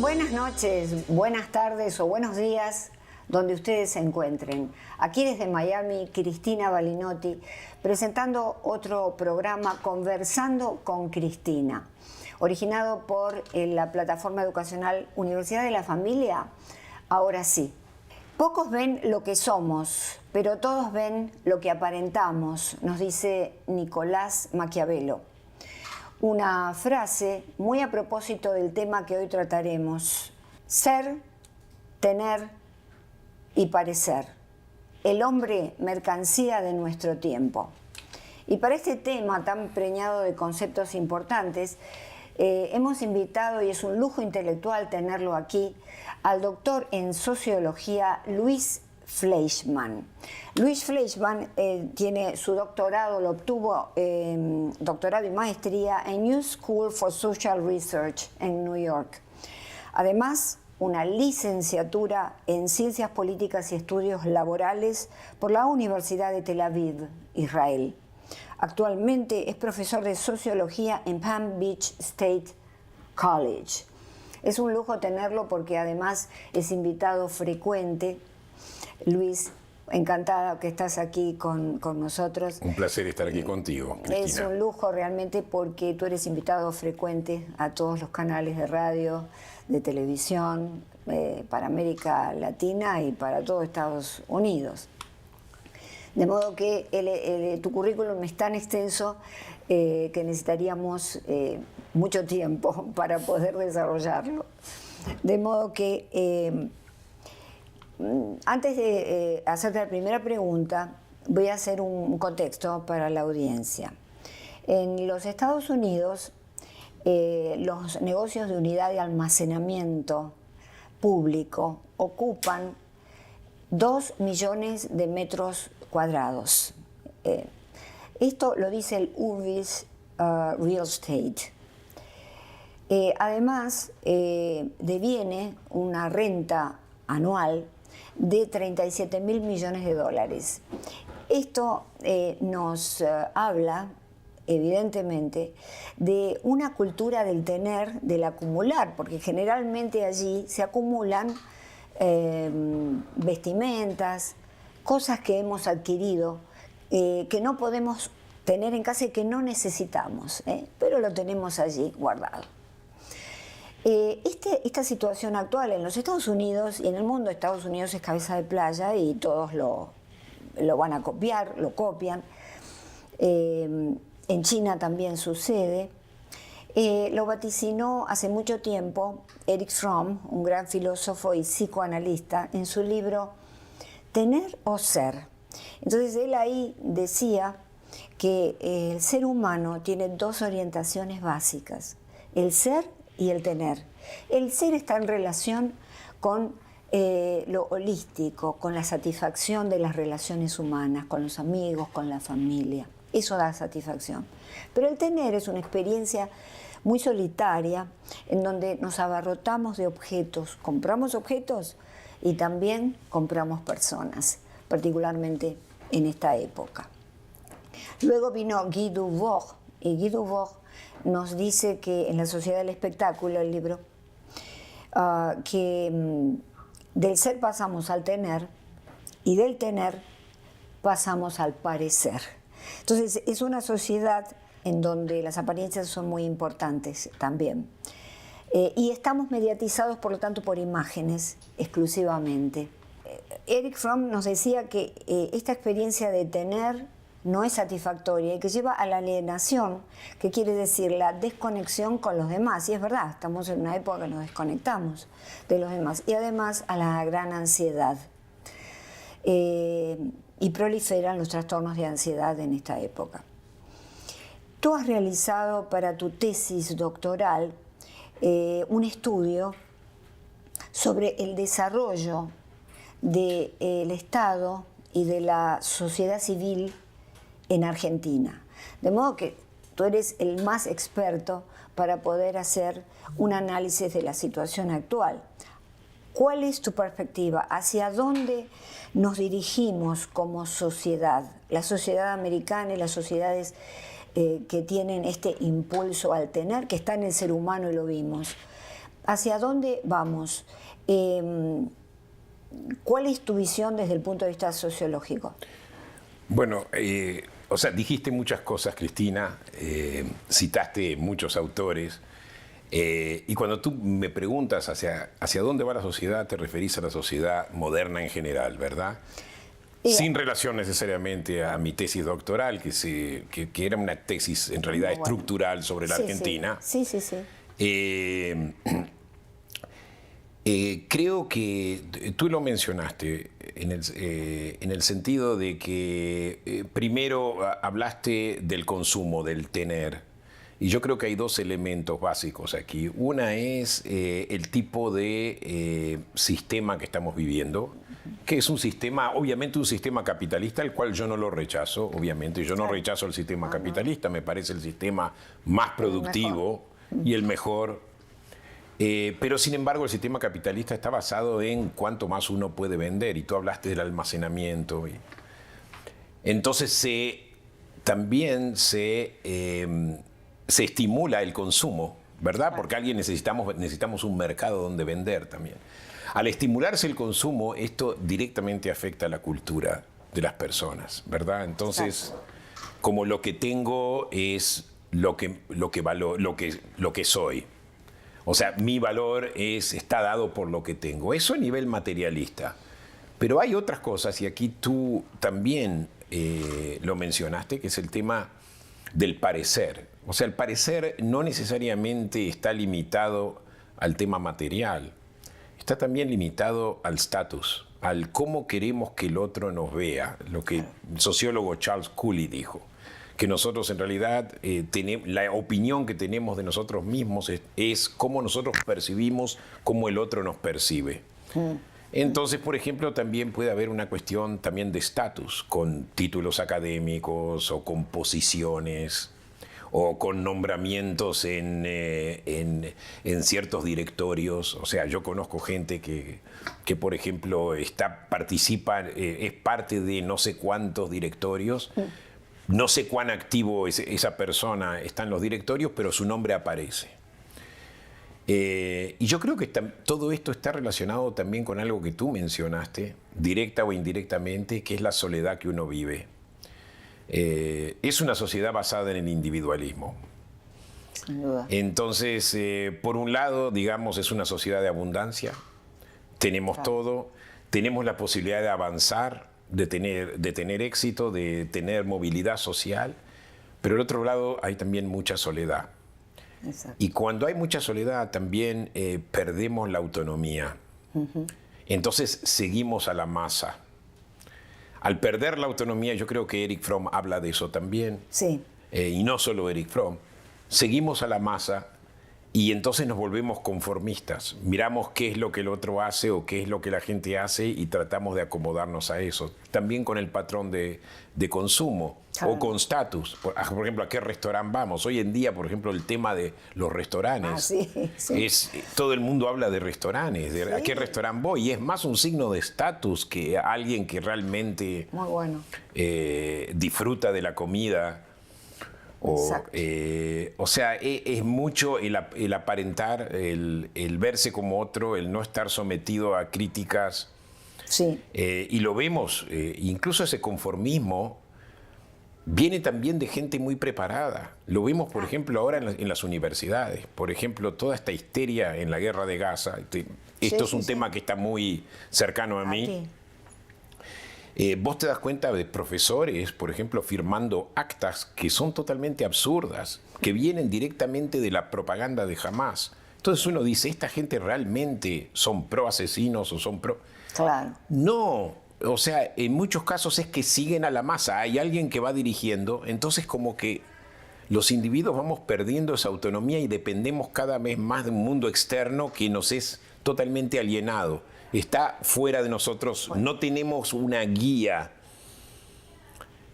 Buenas noches, buenas tardes o buenos días, donde ustedes se encuentren. Aquí desde Miami, Cristina Balinotti, presentando otro programa Conversando con Cristina, originado por la plataforma educacional Universidad de la Familia. Ahora sí. Pocos ven lo que somos, pero todos ven lo que aparentamos, nos dice Nicolás Maquiavelo. Una frase muy a propósito del tema que hoy trataremos: ser, tener y parecer. El hombre, mercancía de nuestro tiempo. Y para este tema tan preñado de conceptos importantes, hemos invitado, y es un lujo intelectual tenerlo aquí, al doctor en sociología Luis Fleischmann. Luis Fleischmann tiene su doctorado, lo obtuvo doctorado y maestría en New School for Social Research en New York. Además, una licenciatura en Ciencias Políticas y Estudios Laborales por la Universidad de Tel Aviv, Israel. Actualmente es profesor de sociología en Palm Beach State College. Es un lujo tenerlo porque además es invitado frecuente. Luis, encantada que estás aquí con nosotros. Un placer estar aquí contigo, Cristina. Es un lujo realmente porque tú eres invitado frecuente a todos los canales de radio, de televisión, para América Latina y para todo Estados Unidos. De modo que tu currículum es tan extenso que necesitaríamos mucho tiempo para poder desarrollarlo. De modo que antes de hacerte la primera pregunta, voy a hacer un contexto para la audiencia. En los Estados Unidos, los negocios de unidad de almacenamiento público ocupan 2 millones de metros cuadrados. Esto lo dice el Urbis Real Estate. Además, deviene una renta anual de 37.000 millones de dólares. Esto nos habla, evidentemente, de una cultura del tener, del acumular, porque generalmente allí se acumulan vestimentas, cosas que hemos adquirido, que no podemos tener en casa y que no necesitamos, pero lo tenemos allí guardado. Esta situación actual en los Estados Unidos y en el mundo, Estados Unidos es cabeza de playa y todos lo van a copiar, lo copian. En China también sucede. Lo vaticinó hace mucho tiempo Erich Fromm, un gran filósofo y psicoanalista, en su libro Tener o Ser. Entonces él ahí decía que el ser humano tiene 2 orientaciones básicas: el ser y el tener. El ser está en relación con lo holístico, con la satisfacción de las relaciones humanas, con los amigos, con la familia. Eso da satisfacción. Pero el tener es una experiencia muy solitaria, en donde nos abarrotamos de objetos, compramos objetos y también compramos personas, particularmente en esta época. Luego vino Guy Debord, y Guy Debord nos dice que en la sociedad del espectáculo, el libro, que del ser pasamos al tener y del tener pasamos al parecer. Entonces es una sociedad en donde las apariencias son muy importantes también. Y estamos mediatizados, por lo tanto, por imágenes exclusivamente. Erich Fromm nos decía que esta experiencia de tener no es satisfactoria y que lleva a la alienación, que quiere decir la desconexión con los demás. Y es verdad, estamos en una época que nos desconectamos de los demás. Y además a la gran ansiedad. Y proliferan los trastornos de ansiedad en esta época. Tú has realizado para tu tesis doctoral un estudio sobre el desarrollo del Estado y de la sociedad civil en Argentina. De modo que tú eres el más experto para poder hacer un análisis de la situación actual. ¿Cuál es tu perspectiva? ¿Hacia dónde nos dirigimos como sociedad? La sociedad americana y las sociedades que tienen este impulso al tener, que está en el ser humano y lo vimos. ¿Hacia dónde vamos? ¿Cuál es tu visión desde el punto de vista sociológico? Bueno, o sea, dijiste muchas cosas, Cristina, citaste muchos autores, y cuando tú me preguntas hacia dónde va la sociedad, te referís a la sociedad moderna en general, ¿verdad? Sin relación necesariamente a mi tesis doctoral, que era una tesis en realidad estructural sobre la Argentina. Sí. Creo que tú lo mencionaste en el sentido de que primero hablaste del consumo, del tener. Y yo creo que hay dos elementos básicos aquí. Una es el tipo de sistema que estamos viviendo, que es un sistema, obviamente un sistema capitalista, el cual yo no lo rechazo, obviamente. Yo no rechazo el sistema capitalista, me parece el sistema más productivo y el mejor. Pero sin embargo el sistema capitalista está basado en cuánto más uno puede vender, y tú hablaste del almacenamiento. Entonces también se estimula el consumo, ¿verdad? Porque necesitamos un mercado donde vender también. Al estimularse el consumo, esto directamente afecta a la cultura de las personas, ¿verdad? Entonces, como lo que tengo es lo que soy. O sea, mi valor está dado por lo que tengo. Eso a nivel materialista. Pero hay otras cosas, y aquí tú también lo mencionaste, que es el tema del parecer. O sea, el parecer no necesariamente está limitado al tema material. Está también limitado al estatus, al cómo queremos que el otro nos vea. Lo que el sociólogo Charles Cooley dijo, que nosotros en realidad la opinión que tenemos de nosotros mismos es cómo nosotros percibimos cómo el otro nos percibe. Entonces, por ejemplo, también puede haber una cuestión también de estatus, con títulos académicos o con posiciones o con nombramientos en ciertos directorios. O sea, yo conozco gente que por ejemplo, participa, es parte de no sé cuántos directorios. No sé cuán activo esa persona está en los directorios, pero su nombre aparece. Y yo creo que todo esto está relacionado también con algo que tú mencionaste, directa o indirectamente, que es la soledad que uno vive. Es una sociedad basada en el individualismo. Sin duda. Entonces, por un lado, digamos, es una sociedad de abundancia. Tenemos todo, tenemos la posibilidad de avanzar, de tener éxito, de tener movilidad social, pero al otro lado hay también mucha soledad. Exacto. Y cuando hay mucha soledad también perdemos la autonomía. Entonces seguimos a la masa. Al perder la autonomía, yo creo que Erich Fromm habla de eso también, Sí. Y no solo Erich Fromm, seguimos a la masa y entonces nos volvemos conformistas. Miramos qué es lo que el otro hace o qué es lo que la gente hace y tratamos de acomodarnos a eso. También con el patrón de consumo o con estatus. Por ejemplo, ¿a qué restaurante vamos? Hoy en día, por ejemplo, el tema de los restaurantes. Todo el mundo habla de restaurantes, de a qué restaurante voy. Y es más un signo de estatus que alguien que realmente muy bueno. disfruta de la comida. O sea, es mucho el aparentar, el verse como otro, el no estar sometido a críticas. Sí. Y lo vemos, incluso ese conformismo viene también de gente muy preparada. Lo vemos, por ejemplo, ahora en las universidades. Por ejemplo, toda esta histeria en la guerra de Gaza. Esto es un tema que está muy cercano a mí. Vos te das cuenta de profesores, por ejemplo, firmando actas que son totalmente absurdas, que vienen directamente de la propaganda de Hamás. Entonces uno dice, ¿esta gente realmente son pro asesinos o son pro...? Claro. No, o sea, en muchos casos es que siguen a la masa. Hay alguien que va dirigiendo, entonces como que los individuos vamos perdiendo esa autonomía y dependemos cada vez más de un mundo externo que nos es totalmente alienado. Está fuera de nosotros, no tenemos una guía,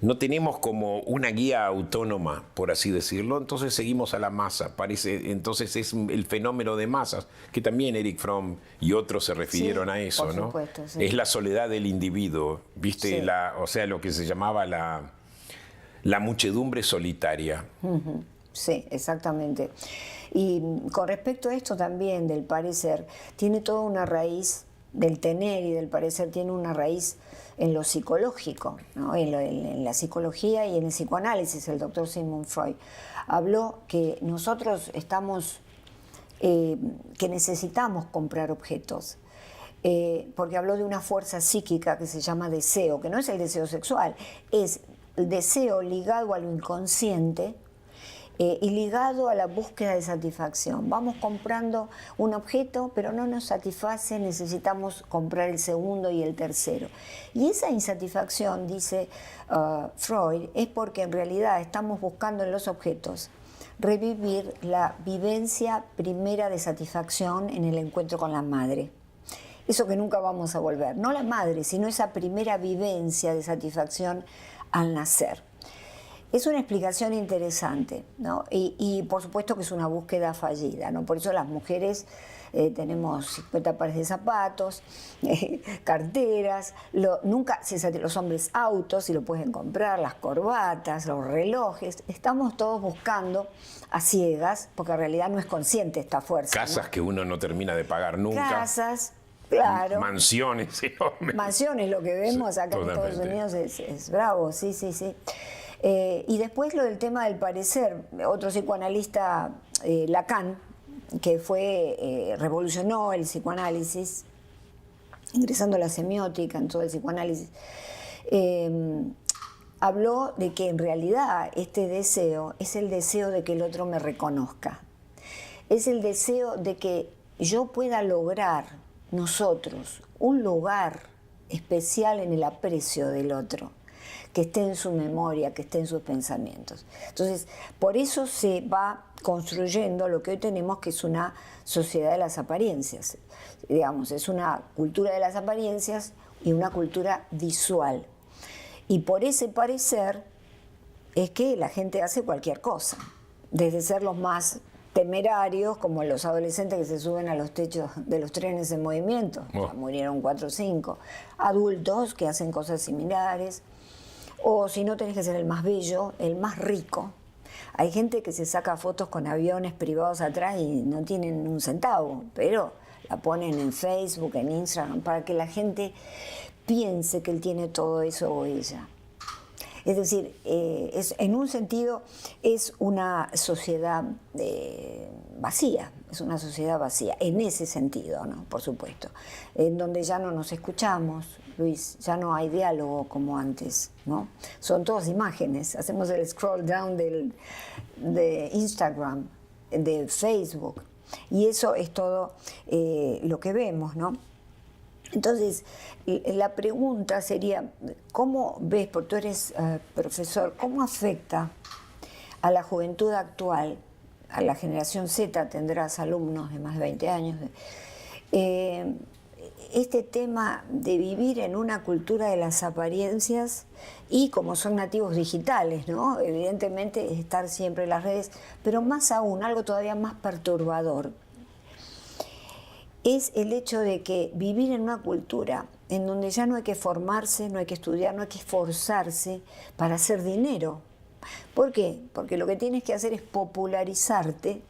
no tenemos como una guía autónoma, por así decirlo, entonces seguimos a la masa. Entonces es el fenómeno de masas, que también Erich Fromm y otros se refirieron a eso, ¿no? Supuesto, sí. Es la soledad del individuo, ¿viste? Sí. O sea, lo que se llamaba la muchedumbre solitaria. sí, exactamente. Y con respecto a esto también del parecer, tiene toda una raíz del tener y del parecer, tiene una raíz en lo psicológico, ¿no? En la psicología y en el psicoanálisis. El doctor Sigmund Freud habló que nosotros estamos, que necesitamos comprar objetos. Porque habló de una fuerza psíquica que se llama deseo, que no es el deseo sexual, es el deseo ligado a lo inconsciente y ligado a la búsqueda de satisfacción. Vamos comprando un objeto, pero no nos satisface, necesitamos comprar el segundo y el tercero. Y esa insatisfacción, dice Freud, es porque en realidad estamos buscando en los objetos revivir la vivencia primera de satisfacción en el encuentro con la madre. Eso que nunca vamos a volver. No la madre, sino esa primera vivencia de satisfacción al nacer. Es una explicación interesante, ¿no? Y por supuesto que es una búsqueda fallida, ¿no? Por eso las mujeres tenemos 50 pares de zapatos, carteras, los hombres autos, si lo pueden comprar, las corbatas, los relojes. Estamos todos buscando a ciegas, porque en realidad no es consciente esta fuerza. Casas, ¿no? Que uno no termina de pagar nunca. Casas. Claro. Mansiones enormes. Mansiones, lo que vemos acá en Estados Unidos es bravo, sí. Y después lo del tema del parecer. Otro psicoanalista, Lacan, que revolucionó el psicoanálisis, ingresando a la semiótica en todo el psicoanálisis, habló de que en realidad este deseo es el deseo de que el otro me reconozca. Es el deseo de que yo pueda lograr nosotros un lugar especial en el aprecio del otro, que esté en su memoria, que esté en sus pensamientos. Entonces, por eso se va construyendo lo que hoy tenemos, que es una sociedad de las apariencias. Digamos, es una cultura de las apariencias y una cultura visual. Y por ese parecer es que la gente hace cualquier cosa, desde ser los más temerarios, como los adolescentes que se suben a los techos de los trenes en movimiento, ya murieron 4 o 5, adultos que hacen cosas similares, o si no tenés que ser el más bello, el más rico. Hay gente que se saca fotos con aviones privados atrás y no tienen un centavo, pero la ponen en Facebook, en Instagram, para que la gente piense que él tiene todo eso o ella. Es decir, en un sentido es una sociedad vacía, es una sociedad vacía, en ese sentido, ¿no? Por supuesto, en donde ya no nos escuchamos, Luis, ya no hay diálogo como antes, ¿no? Son todas imágenes, hacemos el scroll down de Instagram, de Facebook, y eso es todo lo que vemos, ¿no? Entonces, la pregunta sería, ¿cómo ves, porque tú eres profesor, cómo afecta a la juventud actual, a la generación Z, tendrás alumnos de más de 20 años, este tema de vivir en una cultura de las apariencias y como son nativos digitales, ¿no? Evidentemente estar siempre en las redes, pero más aún, algo todavía más perturbador, es el hecho de que vivir en una cultura en donde ya no hay que formarse, no hay que estudiar, no hay que esforzarse para hacer dinero. ¿Por qué? Porque lo que tienes que hacer es popularizarte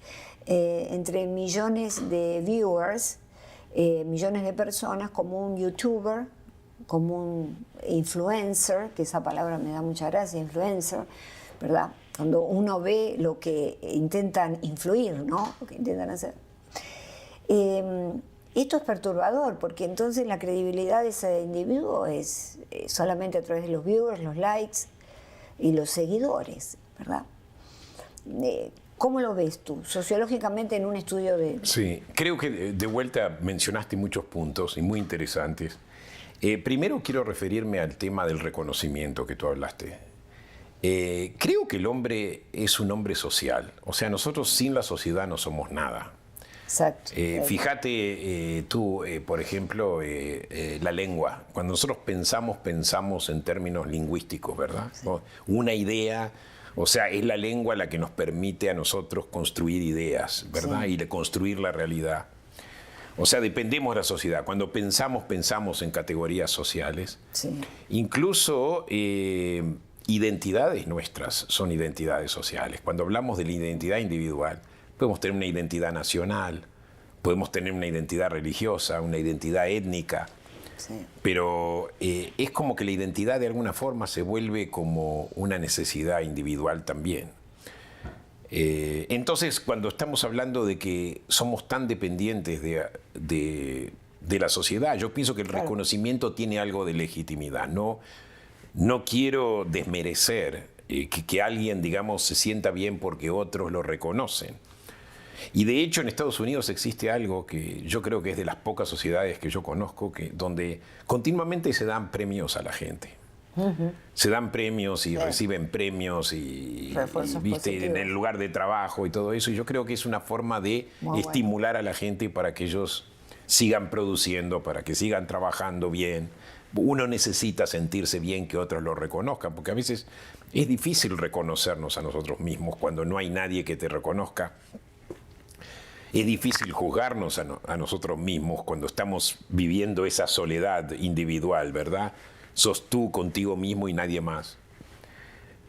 entre millones de viewers, millones de personas, como un youtuber, como un influencer, que esa palabra me da mucha gracia, influencer, ¿verdad? Cuando uno ve lo que intentan influir, ¿no? Lo que intentan hacer. Esto es perturbador, porque entonces la credibilidad de ese individuo es solamente a través de los viewers, los likes y los seguidores, ¿verdad? ¿Cómo lo ves tú, sociológicamente, en un estudio de...? Sí, creo que de vuelta mencionaste muchos puntos y muy interesantes. Primero quiero referirme al tema del reconocimiento que tú hablaste. Creo que el hombre es un hombre social, o sea, nosotros sin la sociedad no somos nada. Exacto. Fíjate tú, por ejemplo, la lengua. Cuando nosotros pensamos en términos lingüísticos, ¿verdad? Sí. Una idea, o sea, es la lengua la que nos permite a nosotros construir ideas, ¿verdad? Sí. Y construir la realidad. O sea, dependemos de la sociedad. Cuando pensamos en categorías sociales. Sí. Incluso identidades nuestras son identidades sociales. Cuando hablamos de la identidad individual, podemos tener una identidad nacional, podemos tener una identidad religiosa, una identidad étnica, sí. Pero es como que la identidad de alguna forma se vuelve como una necesidad individual también. Entonces, cuando estamos hablando de que somos tan dependientes de la sociedad, yo pienso que el reconocimiento tiene algo de legitimidad. No quiero desmerecer que alguien, digamos, se sienta bien porque otros lo reconocen. Y de hecho en Estados Unidos existe algo que yo creo que es de las pocas sociedades que yo conozco donde continuamente se dan premios a la gente. Se dan premios y reciben premios y ¿viste? En el lugar de trabajo y todo eso. Y yo creo que es una forma de estimular a la gente para que ellos sigan produciendo, para que sigan trabajando bien. Uno necesita sentirse bien que otros lo reconozcan, porque a veces es difícil reconocernos a nosotros mismos cuando no hay nadie que te reconozca. Es difícil juzgarnos a nosotros mismos cuando estamos viviendo esa soledad individual, ¿verdad? Sos tú contigo mismo y nadie más.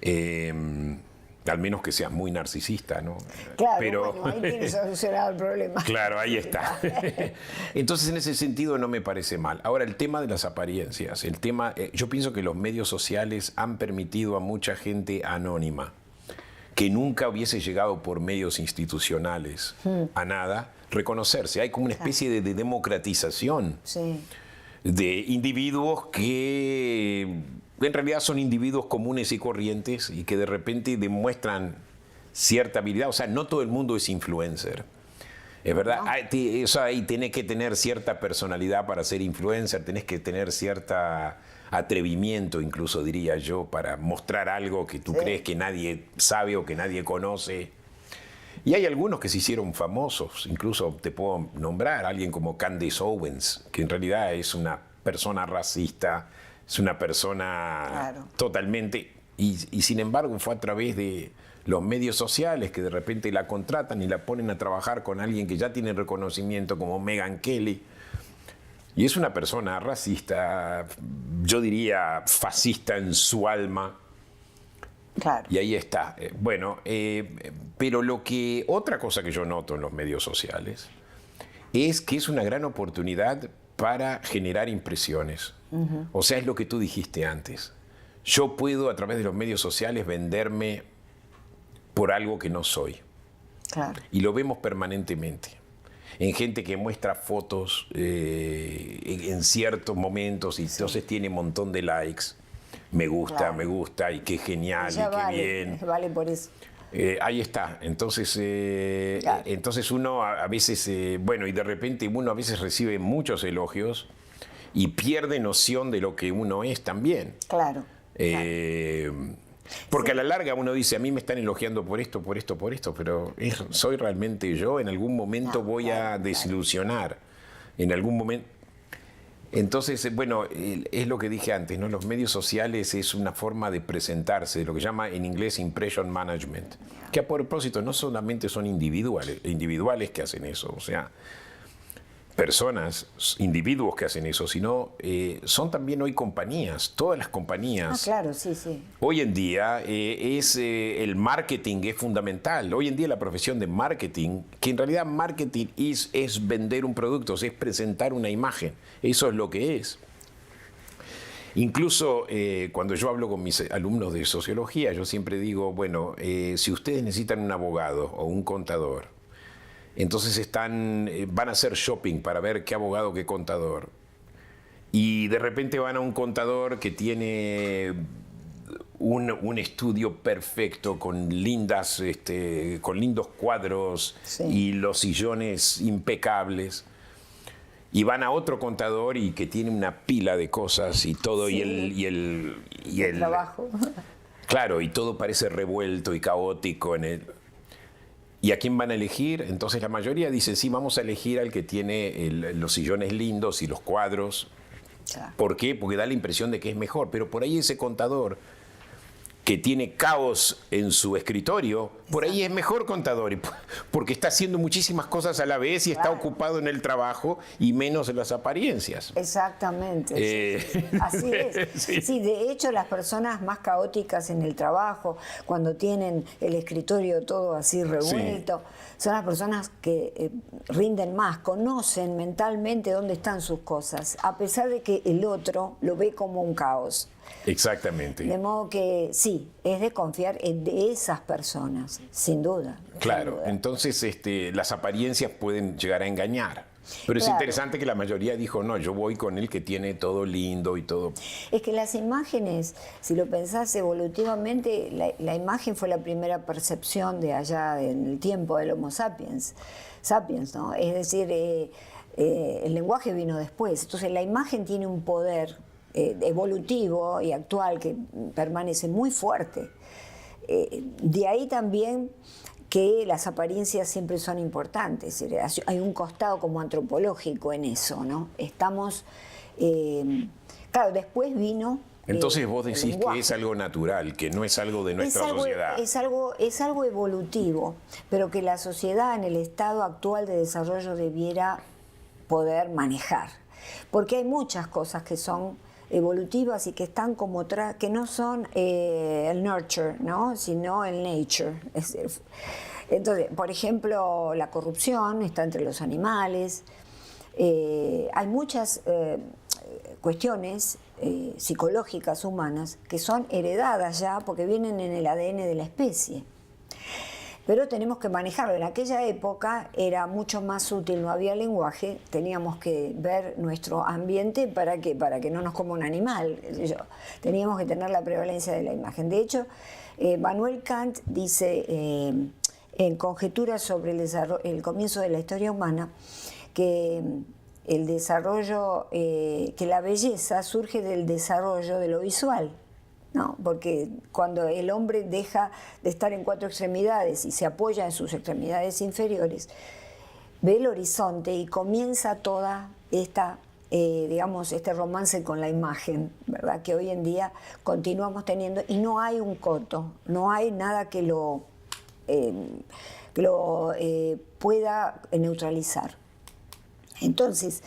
Al menos que seas muy narcisista, ¿no? Claro, pero bueno, ahí tienes solucionado el problema. Claro, ahí está. Entonces, en ese sentido no me parece mal. Ahora, el tema de las apariencias, yo pienso que los medios sociales han permitido a mucha gente anónima, que nunca hubiese llegado por medios institucionales a nada, reconocerse. Hay como una especie de democratización de individuos que en realidad son individuos comunes y corrientes y que de repente demuestran cierta habilidad. O sea, no todo el mundo es influencer. Es verdad, ahí tenés que tener cierta personalidad para ser influencer, tenés que tener cierta atrevimiento, incluso diría yo, para mostrar algo que tú crees que nadie sabe o que nadie conoce. Y hay algunos que se hicieron famosos, incluso te puedo nombrar a alguien como Candace Owens, que en realidad es una persona racista, es una persona totalmente... Y sin embargo fue a través de los medios sociales que de repente la contratan y la ponen a trabajar con alguien que ya tiene reconocimiento como Megyn Kelly. Y es una persona racista, yo diría fascista en su alma. Claro. Y ahí está. Pero otra cosa que yo noto en los medios sociales es que es una gran oportunidad para generar impresiones. O sea, es lo que tú dijiste antes. Yo puedo a través de los medios sociales venderme por algo que no soy. Claro. Y lo vemos permanentemente. En gente que muestra fotos en ciertos momentos y entonces tiene un montón de likes. Me gusta, y qué genial, ya y qué bien. Vale por eso. Ahí está. Entonces, entonces uno a veces, y de repente uno a veces recibe muchos elogios y pierde noción de lo que uno es también. Claro. Porque a la larga uno dice, a mí me están elogiando por esto, pero ¿soy realmente yo? En algún momento voy a desilusionar. En algún momento... Entonces, es lo que dije antes, ¿no? Los medios sociales es una forma de presentarse, lo que llama en inglés impression management, que a propósito no solamente son individuales que hacen eso, o sea, individuos que hacen eso, sino son también hoy compañías, todas las compañías. Claro, sí. Hoy en día el marketing es fundamental. Hoy en día la profesión de marketing, que en realidad marketing es vender un producto, es presentar una imagen. Eso es lo que es. Incluso cuando yo hablo con mis alumnos de sociología, yo siempre digo, si ustedes necesitan un abogado o un contador, entonces van a hacer shopping para ver qué abogado, qué contador. Y de repente van a un contador que tiene un estudio perfecto con lindos cuadros y los sillones impecables. Y van a otro contador y que tiene una pila de cosas y todo, y el trabajo. Claro, y todo parece revuelto y caótico en él. ¿Y a quién van a elegir? Entonces la mayoría dice, sí, vamos a elegir al que tiene los sillones lindos y los cuadros. ¿Por qué? Porque da la impresión de que es mejor. Pero por ahí ese contador que tiene caos en su escritorio, por ahí es mejor contador, porque está haciendo muchísimas cosas a la vez y está ocupado en el trabajo y menos en las apariencias. Exactamente. Sí. Así es. Sí. Sí, de hecho, las personas más caóticas en el trabajo, cuando tienen el escritorio todo así revuelto, son las personas que rinden más, conocen mentalmente dónde están sus cosas, a pesar de que el otro lo ve como un caos. Exactamente. De modo que sí, es de confiar en de esas personas, sin duda. Claro, sin duda. entonces las apariencias pueden llegar a engañar. Pero es interesante que la mayoría dijo, no, yo voy con el que tiene todo lindo y todo. Es que las imágenes, si lo pensás evolutivamente, la imagen fue la primera percepción de allá en el tiempo del Homo sapiens, ¿no? Es decir, el lenguaje vino después. Entonces la imagen tiene un poder evolutivo y actual que permanece muy fuerte. De ahí también que las apariencias siempre son importantes. Hay un costado como antropológico en eso, ¿no? Estamos... claro, después vino... Entonces vos decís que es algo natural, que no es algo de nuestra sociedad. Es algo evolutivo, pero que la sociedad en el estado actual de desarrollo debiera poder manejar. Porque hay muchas cosas que son evolutivas y que están como que no son el nurture, ¿no? Sino el nature. Entonces, por ejemplo, la corrupción está entre los animales. Hay muchas cuestiones psicológicas humanas que son heredadas ya porque vienen en el ADN de la especie. Pero tenemos que manejarlo. En aquella época era mucho más útil, no había lenguaje, teníamos que ver nuestro ambiente para que no nos coma un animal. Teníamos que tener la prevalencia de la imagen. De hecho, Manuel Kant dice en Conjeturas sobre el comienzo de la historia humana que el desarrollo, que la belleza surge del desarrollo de lo visual. No, porque cuando el hombre deja de estar en cuatro extremidades y se apoya en sus extremidades inferiores, ve el horizonte y comienza toda esta, digamos, este romance con la imagen, ¿verdad? Que hoy en día continuamos teniendo y no hay un coto, no hay nada que lo pueda neutralizar. Entonces,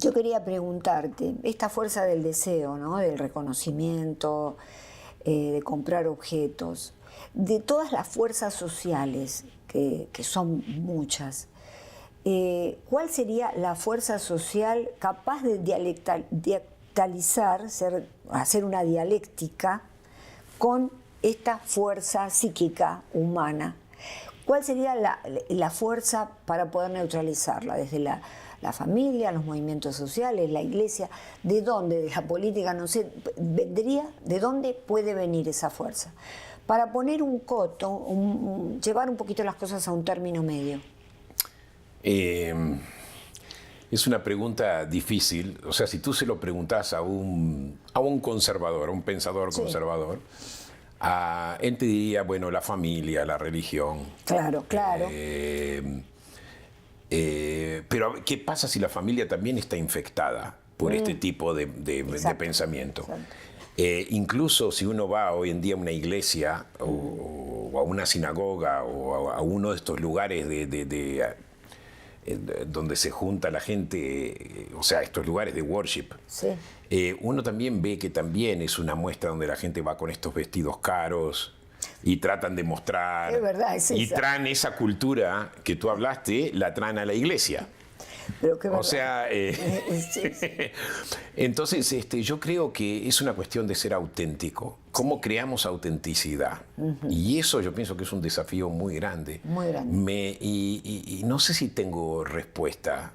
yo quería preguntarte, esta fuerza del deseo, ¿no? Del reconocimiento, de comprar objetos, de todas las fuerzas sociales, que son muchas, ¿cuál sería la fuerza social capaz de dialectalizar, hacer una dialéctica con esta fuerza psíquica humana? ¿Cuál sería la fuerza para poder neutralizarla? Desde la familia, los movimientos sociales, la iglesia, ¿de dónde? De la política, no sé, ¿vendría? ¿De dónde puede venir esa fuerza? Para poner un coto, llevar un poquito las cosas a un término medio. Es una pregunta difícil. O sea, si tú se lo preguntás a un conservador, a un pensador conservador, él te diría, bueno, la familia, la religión. Claro, claro. Pero ¿qué pasa si la familia también está infectada por este tipo de pensamiento? Incluso si uno va hoy en día a una iglesia o a una sinagoga o a uno de estos lugares donde se junta la gente, o sea, estos lugares de worship, uno también ve que también es una muestra donde la gente va con estos vestidos caros y tratan de mostrar, es verdad, y traen esa cultura que tú hablaste, la traen a la iglesia. Pero qué o sea, entonces yo creo que es una cuestión de ser auténtico. ¿Cómo creamos autenticidad? Y eso yo pienso que es un desafío muy grande. Muy grande. Y no sé si tengo respuesta.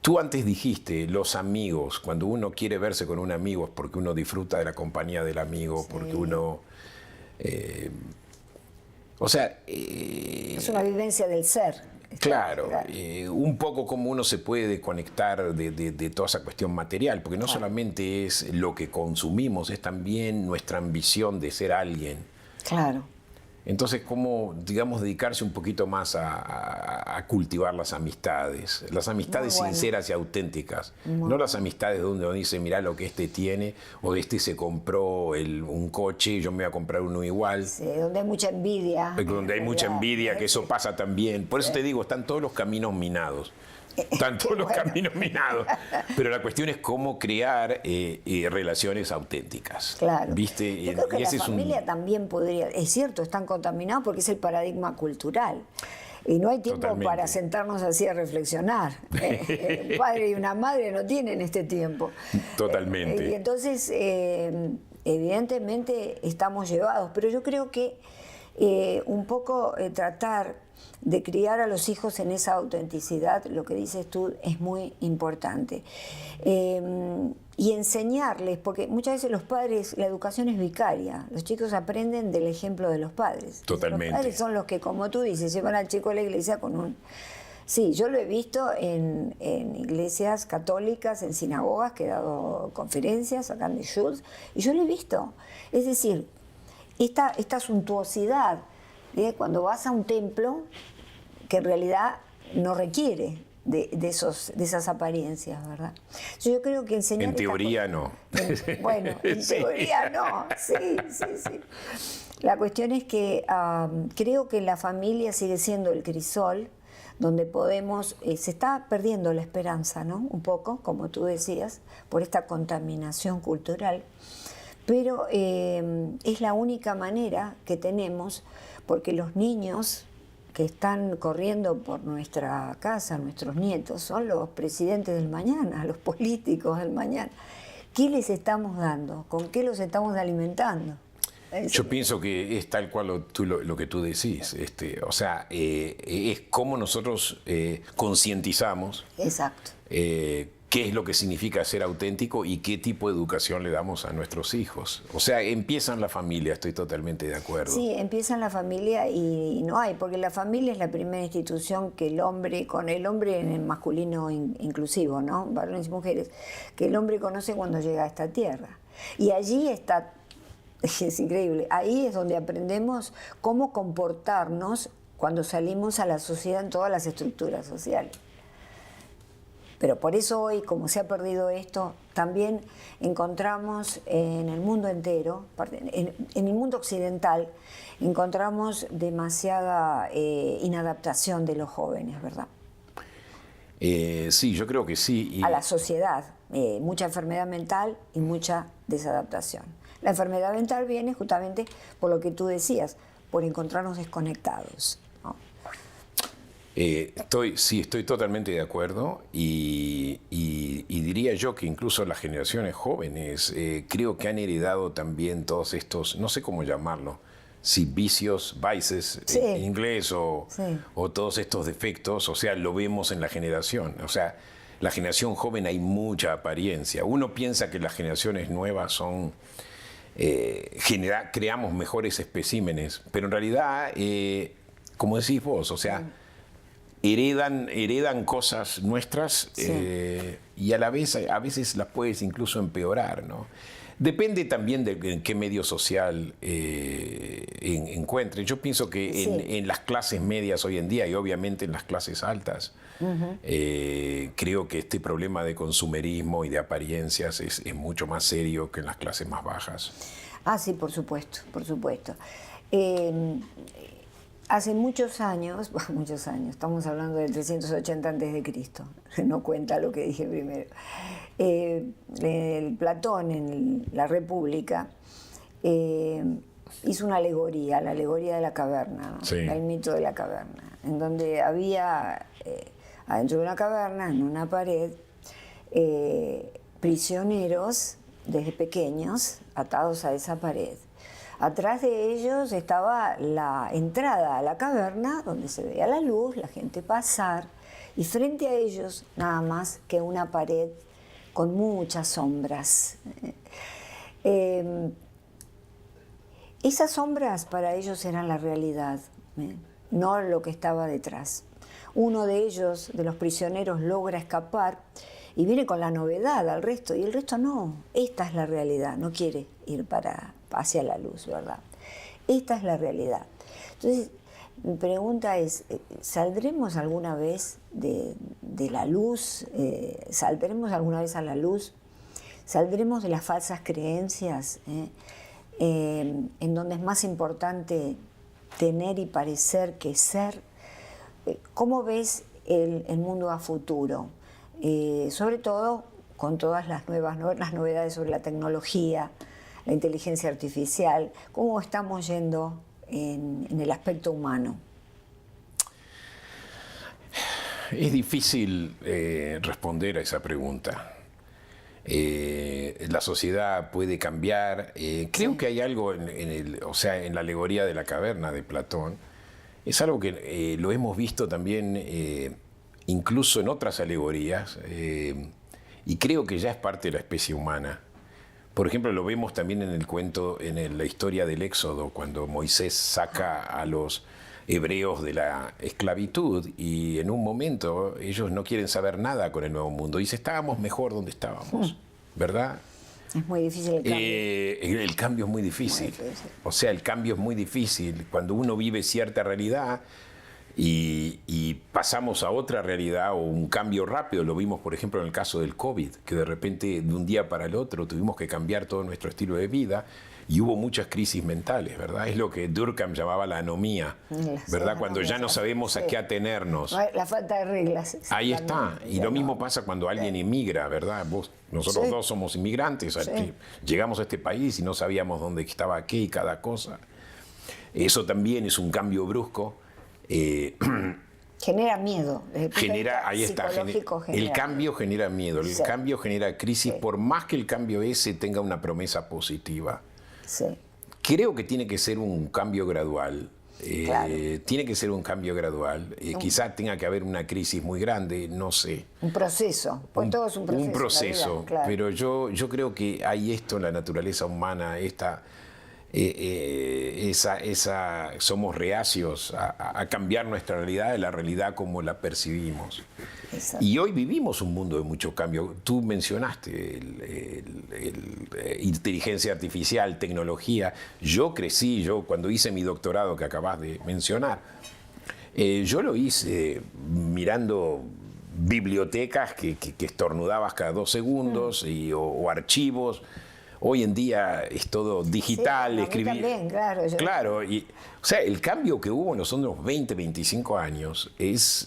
Tú antes dijiste, los amigos, cuando uno quiere verse con un amigo es porque uno disfruta de la compañía del amigo, porque uno... o sea... es una vivencia del ser. Claro, un poco como uno se puede desconectar de toda esa cuestión material, porque no solamente es lo que consumimos, es también nuestra ambición de ser alguien. Claro. Entonces, ¿cómo, digamos, dedicarse un poquito más a cultivar las amistades Muy bueno. sinceras y auténticas? No las amistades donde uno dice, mirá lo que este tiene, o este se compró un coche, yo me voy a comprar uno igual. Sí, donde hay mucha envidia. Donde hay mucha envidia, que eso pasa también. Por eso te digo, están todos los caminos minados. Están todos los caminos minados. Pero la cuestión es cómo crear relaciones auténticas. Claro. ¿Viste? Yo creo que Y la ese es familia también podría, es cierto, están contaminados porque es el paradigma cultural. Y no hay tiempo Totalmente. para sentarnos así a reflexionar. Un padre y una madre no tienen este tiempo. Totalmente. Y entonces, evidentemente, estamos llevados. Pero yo creo que un poco tratar de criar a los hijos en esa autenticidad, lo que dices tú, es muy importante. Y enseñarles, porque muchas veces los padres, la educación es vicaria, los chicos aprenden del ejemplo de los padres. Totalmente. Los padres son los que, como tú dices, llevan al chico a la iglesia con un... Sí, yo lo he visto en iglesias católicas, en sinagogas, que he dado conferencias acá en Schultz, y yo lo he visto. Es decir, esta suntuosidad de cuando vas a un templo que en realidad no requiere de esas apariencias, ¿verdad? Yo creo que enseñar... En teoría no. Bueno, en teoría no, sí. La cuestión es que creo que la familia sigue siendo el crisol donde podemos... se está perdiendo la esperanza, ¿no? Un poco, como tú decías, por esta contaminación cultural, pero es la única manera que tenemos, porque los niños que están corriendo por nuestra casa, nuestros nietos, son los presidentes del mañana, los políticos del mañana. ¿Qué les estamos dando? ¿Con qué los estamos alimentando? Yo pienso que es tal cual lo que tú decís. O sea, es cómo nosotros concientizamos. Exacto. Qué es lo que significa ser auténtico y qué tipo de educación le damos a nuestros hijos. O sea, empieza en la familia, estoy totalmente de acuerdo. Sí, empieza en la familia y no hay, porque la familia es la primera institución que el hombre, con el hombre en el masculino inclusivo, ¿no? Varones y mujeres, que el hombre conoce cuando llega a esta tierra. Y allí está, es increíble, ahí es donde aprendemos cómo comportarnos cuando salimos a la sociedad en todas las estructuras sociales. Pero por eso hoy, como se ha perdido esto, también encontramos en el mundo entero, en el mundo occidental, encontramos demasiada inadaptación de los jóvenes, ¿verdad? Sí, yo creo que sí. A la sociedad, mucha enfermedad mental y mucha desadaptación. La enfermedad mental viene justamente por lo que tú decías, por encontrarnos desconectados, ¿no? Estoy totalmente de acuerdo y diría yo que incluso las generaciones jóvenes creo que han heredado también todos estos, no sé cómo llamarlo, si vices sí. En inglés Sí. o todos estos defectos, o sea, lo vemos en la generación. O sea, la generación joven hay mucha apariencia. Uno piensa que las generaciones nuevas son... creamos mejores especímenes, pero en realidad, como decís vos, o sea... Heredan cosas nuestras Sí. Y a la vez a veces las puedes incluso empeorar, ¿no? Depende también de en qué medio social encuentre. Yo pienso que Sí. en las clases medias hoy en día y obviamente en las clases altas, creo que este problema de consumerismo y de apariencias es mucho más serio que en las clases más bajas. Ah, sí, por supuesto, por supuesto. Hace muchos años, estamos hablando del 380 a.C., no cuenta lo que dije primero. El Platón en la República hizo una alegoría, la alegoría de la caverna, ¿no? Sí. El mito de la caverna, en donde había adentro de una caverna, en una pared, prisioneros desde pequeños atados a esa pared. Atrás de ellos estaba la entrada a la caverna, donde se veía la luz, la gente pasar, y frente a ellos nada más que una pared con muchas sombras. Esas sombras para ellos eran la realidad, no lo que estaba detrás. Uno de ellos, de los prisioneros, logra escapar y viene con la novedad al resto, y el resto no. Esta es la realidad, no quiere ir hacia la luz, ¿verdad? Esta es la realidad. Entonces, mi pregunta es, ¿saldremos alguna vez de la luz? ¿Saldremos alguna vez a la luz? ¿Saldremos de las falsas creencias? En donde es más importante tener y parecer que ser. ¿Cómo ves el mundo a futuro? Sobre todo con todas las novedades sobre la tecnología, la inteligencia artificial. ¿Cómo estamos yendo en el aspecto humano? Es difícil responder a esa pregunta. La sociedad puede cambiar. Creo que hay algo en la alegoría de la caverna de Platón. Es algo que lo hemos visto también incluso en otras alegorías y creo que ya es parte de la especie humana. Por ejemplo, lo vemos también en el cuento, en la historia del Éxodo, cuando Moisés saca a los hebreos de la esclavitud y en un momento ellos no quieren saber nada con el nuevo mundo. Dice, estábamos mejor donde estábamos, ¿verdad? Es muy difícil el cambio. El cambio es muy difícil. O sea, el cambio es muy difícil. Cuando uno vive cierta realidad y pasamos a otra realidad o un cambio rápido, lo vimos por ejemplo en el caso del COVID, que de repente de un día para el otro tuvimos que cambiar todo nuestro estilo de vida y hubo muchas crisis mentales, ¿verdad? Es lo que Durkheim llamaba la anomía, ¿verdad? Cuando ya no sabemos a qué atenernos. La falta de reglas. Ahí está. Y lo mismo pasa cuando alguien emigra, ¿verdad? Nosotros dos somos inmigrantes, llegamos a este país y no sabíamos dónde estaba qué y cada cosa. Eso también es un cambio brusco. Genera miedo. Ahí está. El cambio genera miedo, el cambio genera crisis, por más que el cambio ese tenga una promesa positiva. Sí. Creo que tiene que ser un cambio gradual. Claro. Tiene que ser un cambio gradual. Quizá tenga que haber una crisis muy grande, no sé. Un proceso. Pues todo es un proceso. Un proceso. Claro. Pero yo creo que hay esto en la naturaleza humana, somos reacios a cambiar nuestra realidad de la realidad como la percibimos. Exacto. Y hoy vivimos un mundo de mucho cambio. Tú mencionaste inteligencia artificial, tecnología. Yo cuando hice mi doctorado que acabas de mencionar, yo lo hice mirando bibliotecas que estornudabas cada 2 segundos o archivos. Hoy en día es todo digital, escribir. También, claro. Claro, o sea, el cambio que hubo en los últimos 20, 25 años es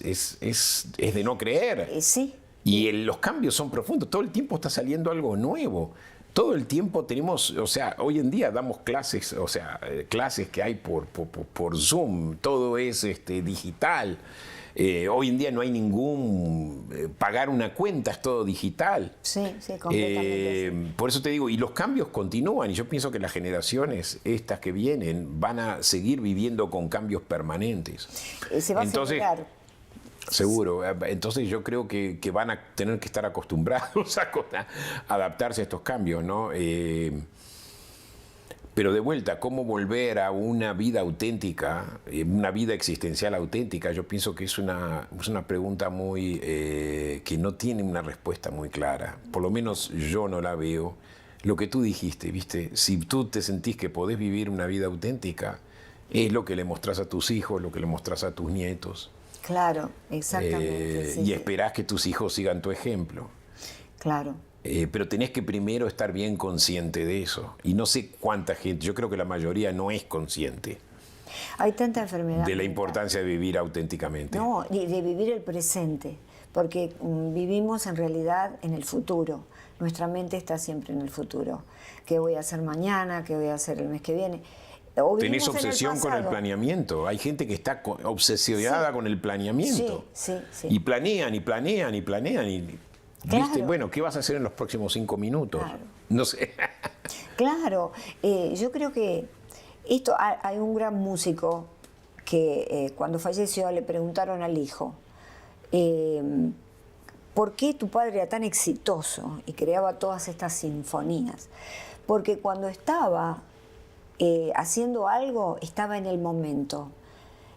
de no creer. Sí. Y los cambios son profundos. Todo el tiempo está saliendo algo nuevo. Todo el tiempo tenemos, o sea, hoy en día damos clases, o sea, clases que hay por Zoom, todo es digital. Hoy en día no hay pagar una cuenta, es todo digital. Sí, completamente. Por eso te digo, y los cambios continúan, y yo pienso que las generaciones estas que vienen van a seguir viviendo con cambios permanentes. Se va a acelerar. Seguro. Entonces yo creo que van a tener que estar acostumbrados a adaptarse a estos cambios, ¿no? Pero de vuelta, ¿cómo volver a una vida auténtica, una vida existencial auténtica? Yo pienso que es una pregunta muy que no tiene una respuesta muy clara. Por lo menos yo no la veo. Lo que tú dijiste, ¿viste? Si tú te sentís que podés vivir una vida auténtica, es lo que le mostrás a tus hijos, lo que le mostrás a tus nietos. Claro, exactamente. Y esperás que tus hijos sigan tu ejemplo. Claro. Pero tenés que primero estar bien consciente de eso. Y no sé cuánta gente, yo creo que la mayoría no es consciente. Hay tanta enfermedad. De la importancia de vivir auténticamente. No, de vivir el presente. Porque vivimos en realidad en el futuro. Nuestra mente está siempre en el futuro. ¿Qué voy a hacer mañana? ¿Qué voy a hacer el mes que viene? Tenés obsesión con el planeamiento. Hay gente que está obsesionada con el planeamiento. Sí. Y planean. Claro. ¿Viste? Bueno, ¿qué vas a hacer en los próximos 5 minutos? Claro. No sé. Claro, yo creo que hay un gran músico que cuando falleció le preguntaron al hijo, ¿por qué tu padre era tan exitoso y creaba todas estas sinfonías? Porque cuando estaba haciendo algo, estaba en el momento.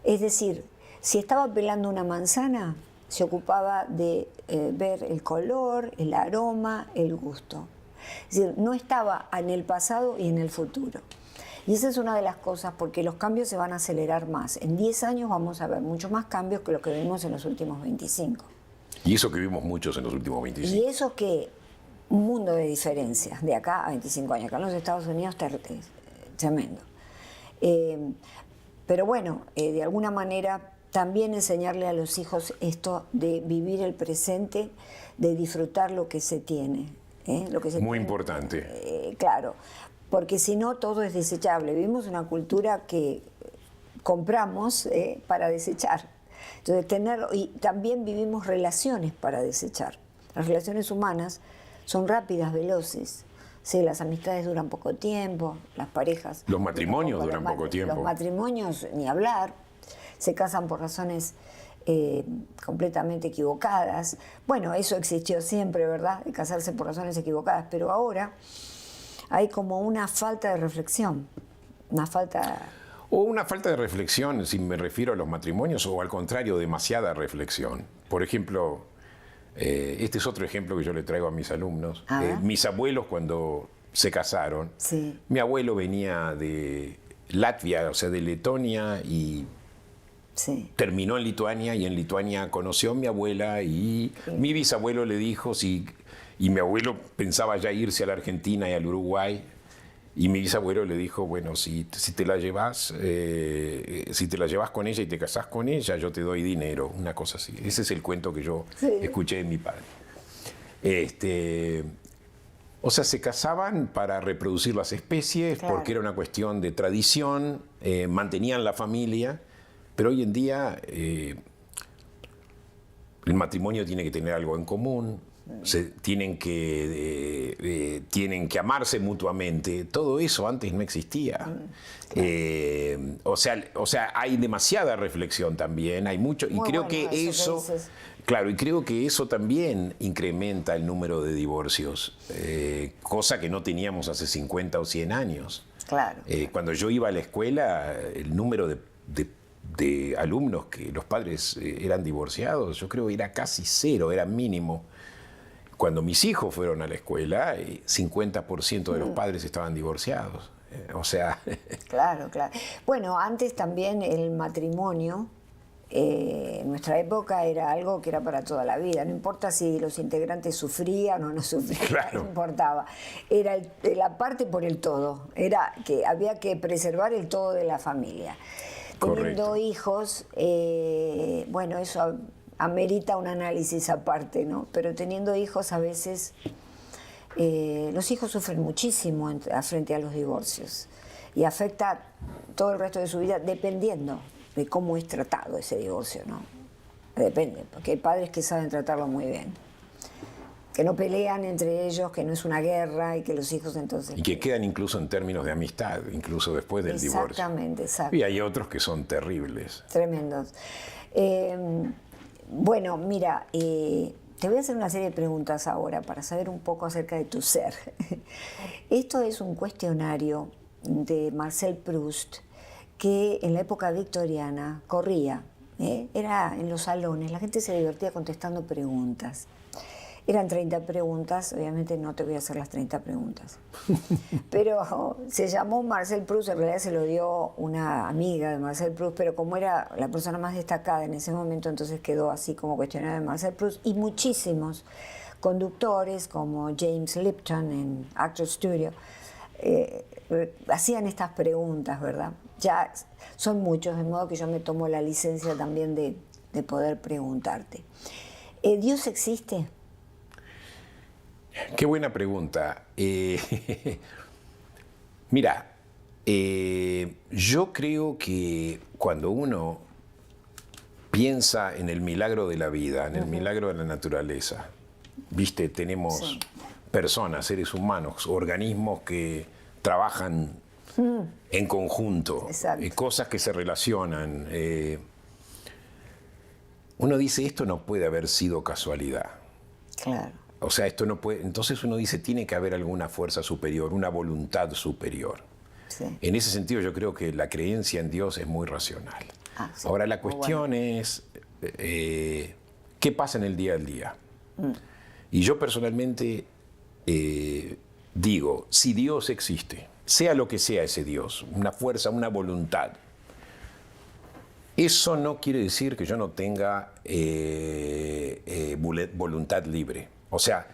Es decir, si estaba pelando una manzana, se ocupaba de ver el color, el aroma, el gusto. Es decir, no estaba en el pasado y en el futuro. Y esa es una de las cosas, porque los cambios se van a acelerar más. En 10 años vamos a ver muchos más cambios que lo que vimos en los últimos 25. Y eso que vimos muchos en los últimos 25. Y eso que, un mundo de diferencias, de acá a 25 años. Acá en los Estados Unidos es tremendo. Pero bueno, de alguna manera también enseñarle a los hijos esto de vivir el presente, de disfrutar lo que se tiene. Lo que se Muy tiene, importante. Claro, porque si no todo es desechable. Vivimos una cultura que compramos para desechar. Entonces, y también vivimos relaciones para desechar. Las relaciones humanas son rápidas, veloces. Sí, las amistades duran poco tiempo, las parejas... Los matrimonios duran poco tiempo. Los matrimonios, ni hablar, se casan por razones completamente equivocadas. Bueno, eso existió siempre, ¿verdad? De casarse por razones equivocadas, pero ahora hay como una falta de reflexión, una falta... O una falta de reflexión, si me refiero a los matrimonios, o al contrario, demasiada reflexión. Por ejemplo, este es otro ejemplo que yo le traigo a mis alumnos. Mis abuelos cuando se casaron, sí. Mi abuelo venía de Latvia, o sea, de Letonia, y sí. terminó en Lituania, y en Lituania conoció a mi abuela, y mi bisabuelo le dijo, y mi abuelo pensaba ya irse a la Argentina y al Uruguay, y mi bisabuelo le dijo, bueno, si te la llevas con ella y te casás con ella, yo te doy dinero, una cosa así. Ese es el cuento que yo escuché de mi padre. O sea, se casaban para reproducir las especies, claro, porque era una cuestión de tradición, mantenían la familia, pero hoy en día el matrimonio tiene que tener algo en común. Tienen que amarse mutuamente. Todo eso antes no existía. Claro. O sea, hay demasiada reflexión también, hay mucho, y creo que eso, claro, y creo que eso también incrementa el número de divorcios, cosa que no teníamos hace 50 o 100 años. Claro. Cuando yo iba a la escuela, el número de alumnos que los padres eran divorciados, yo creo que era casi cero, era mínimo. Cuando mis hijos fueron a la escuela, 50% de los padres estaban divorciados. O sea... Claro, claro. Bueno, antes también el matrimonio, en nuestra época, era algo que era para toda la vida. No importa si los integrantes sufrían o no sufrían, claro, no importaba. Era la parte por el todo. Era que había que preservar el todo de la familia. Teniendo Correcto. Hijos, bueno, eso amerita un análisis aparte, ¿no? Pero teniendo hijos a veces, los hijos sufren muchísimo frente a los divorcios y afecta todo el resto de su vida dependiendo de cómo es tratado ese divorcio, ¿no? Depende, porque hay padres que saben tratarlo muy bien, que no pelean entre ellos, que no es una guerra y que los hijos entonces... Y que quedan incluso en términos de amistad, incluso después del divorcio. Exactamente, exacto. Y hay otros que son terribles. Tremendos. Bueno, mira, te voy a hacer una serie de preguntas ahora para saber un poco acerca de tu ser. Esto es un cuestionario de Marcel Proust que en la época victoriana corría, era en los salones, la gente se divertía contestando preguntas. Eran 30 preguntas, obviamente no te voy a hacer las 30 preguntas. Pero se llamó Marcel Proust, en realidad se lo dio una amiga de Marcel Proust, pero como era la persona más destacada en ese momento, entonces quedó así como cuestionario de Marcel Proust. Y muchísimos conductores, como James Lipton en Actors Studio, hacían estas preguntas, ¿verdad? Ya son muchos, de modo que yo me tomo la licencia también de poder preguntarte. ¿Dios existe? Qué buena pregunta. Mira, yo creo que cuando uno piensa en el milagro de la vida, en el milagro de la naturaleza, viste, tenemos personas, seres humanos, organismos que trabajan en conjunto, cosas que se relacionan. Uno dice, esto no puede haber sido casualidad. Claro. O sea, esto no puede. Entonces uno dice, tiene que haber alguna fuerza superior, una voluntad superior. Sí. En ese sentido yo creo que la creencia en Dios es muy racional. Sí. Ahora la cuestión es, ¿qué pasa en el día al día? Y yo personalmente digo, si Dios existe, sea lo que sea ese Dios, una fuerza, una voluntad, eso no quiere decir que yo no tenga voluntad libre. O sea,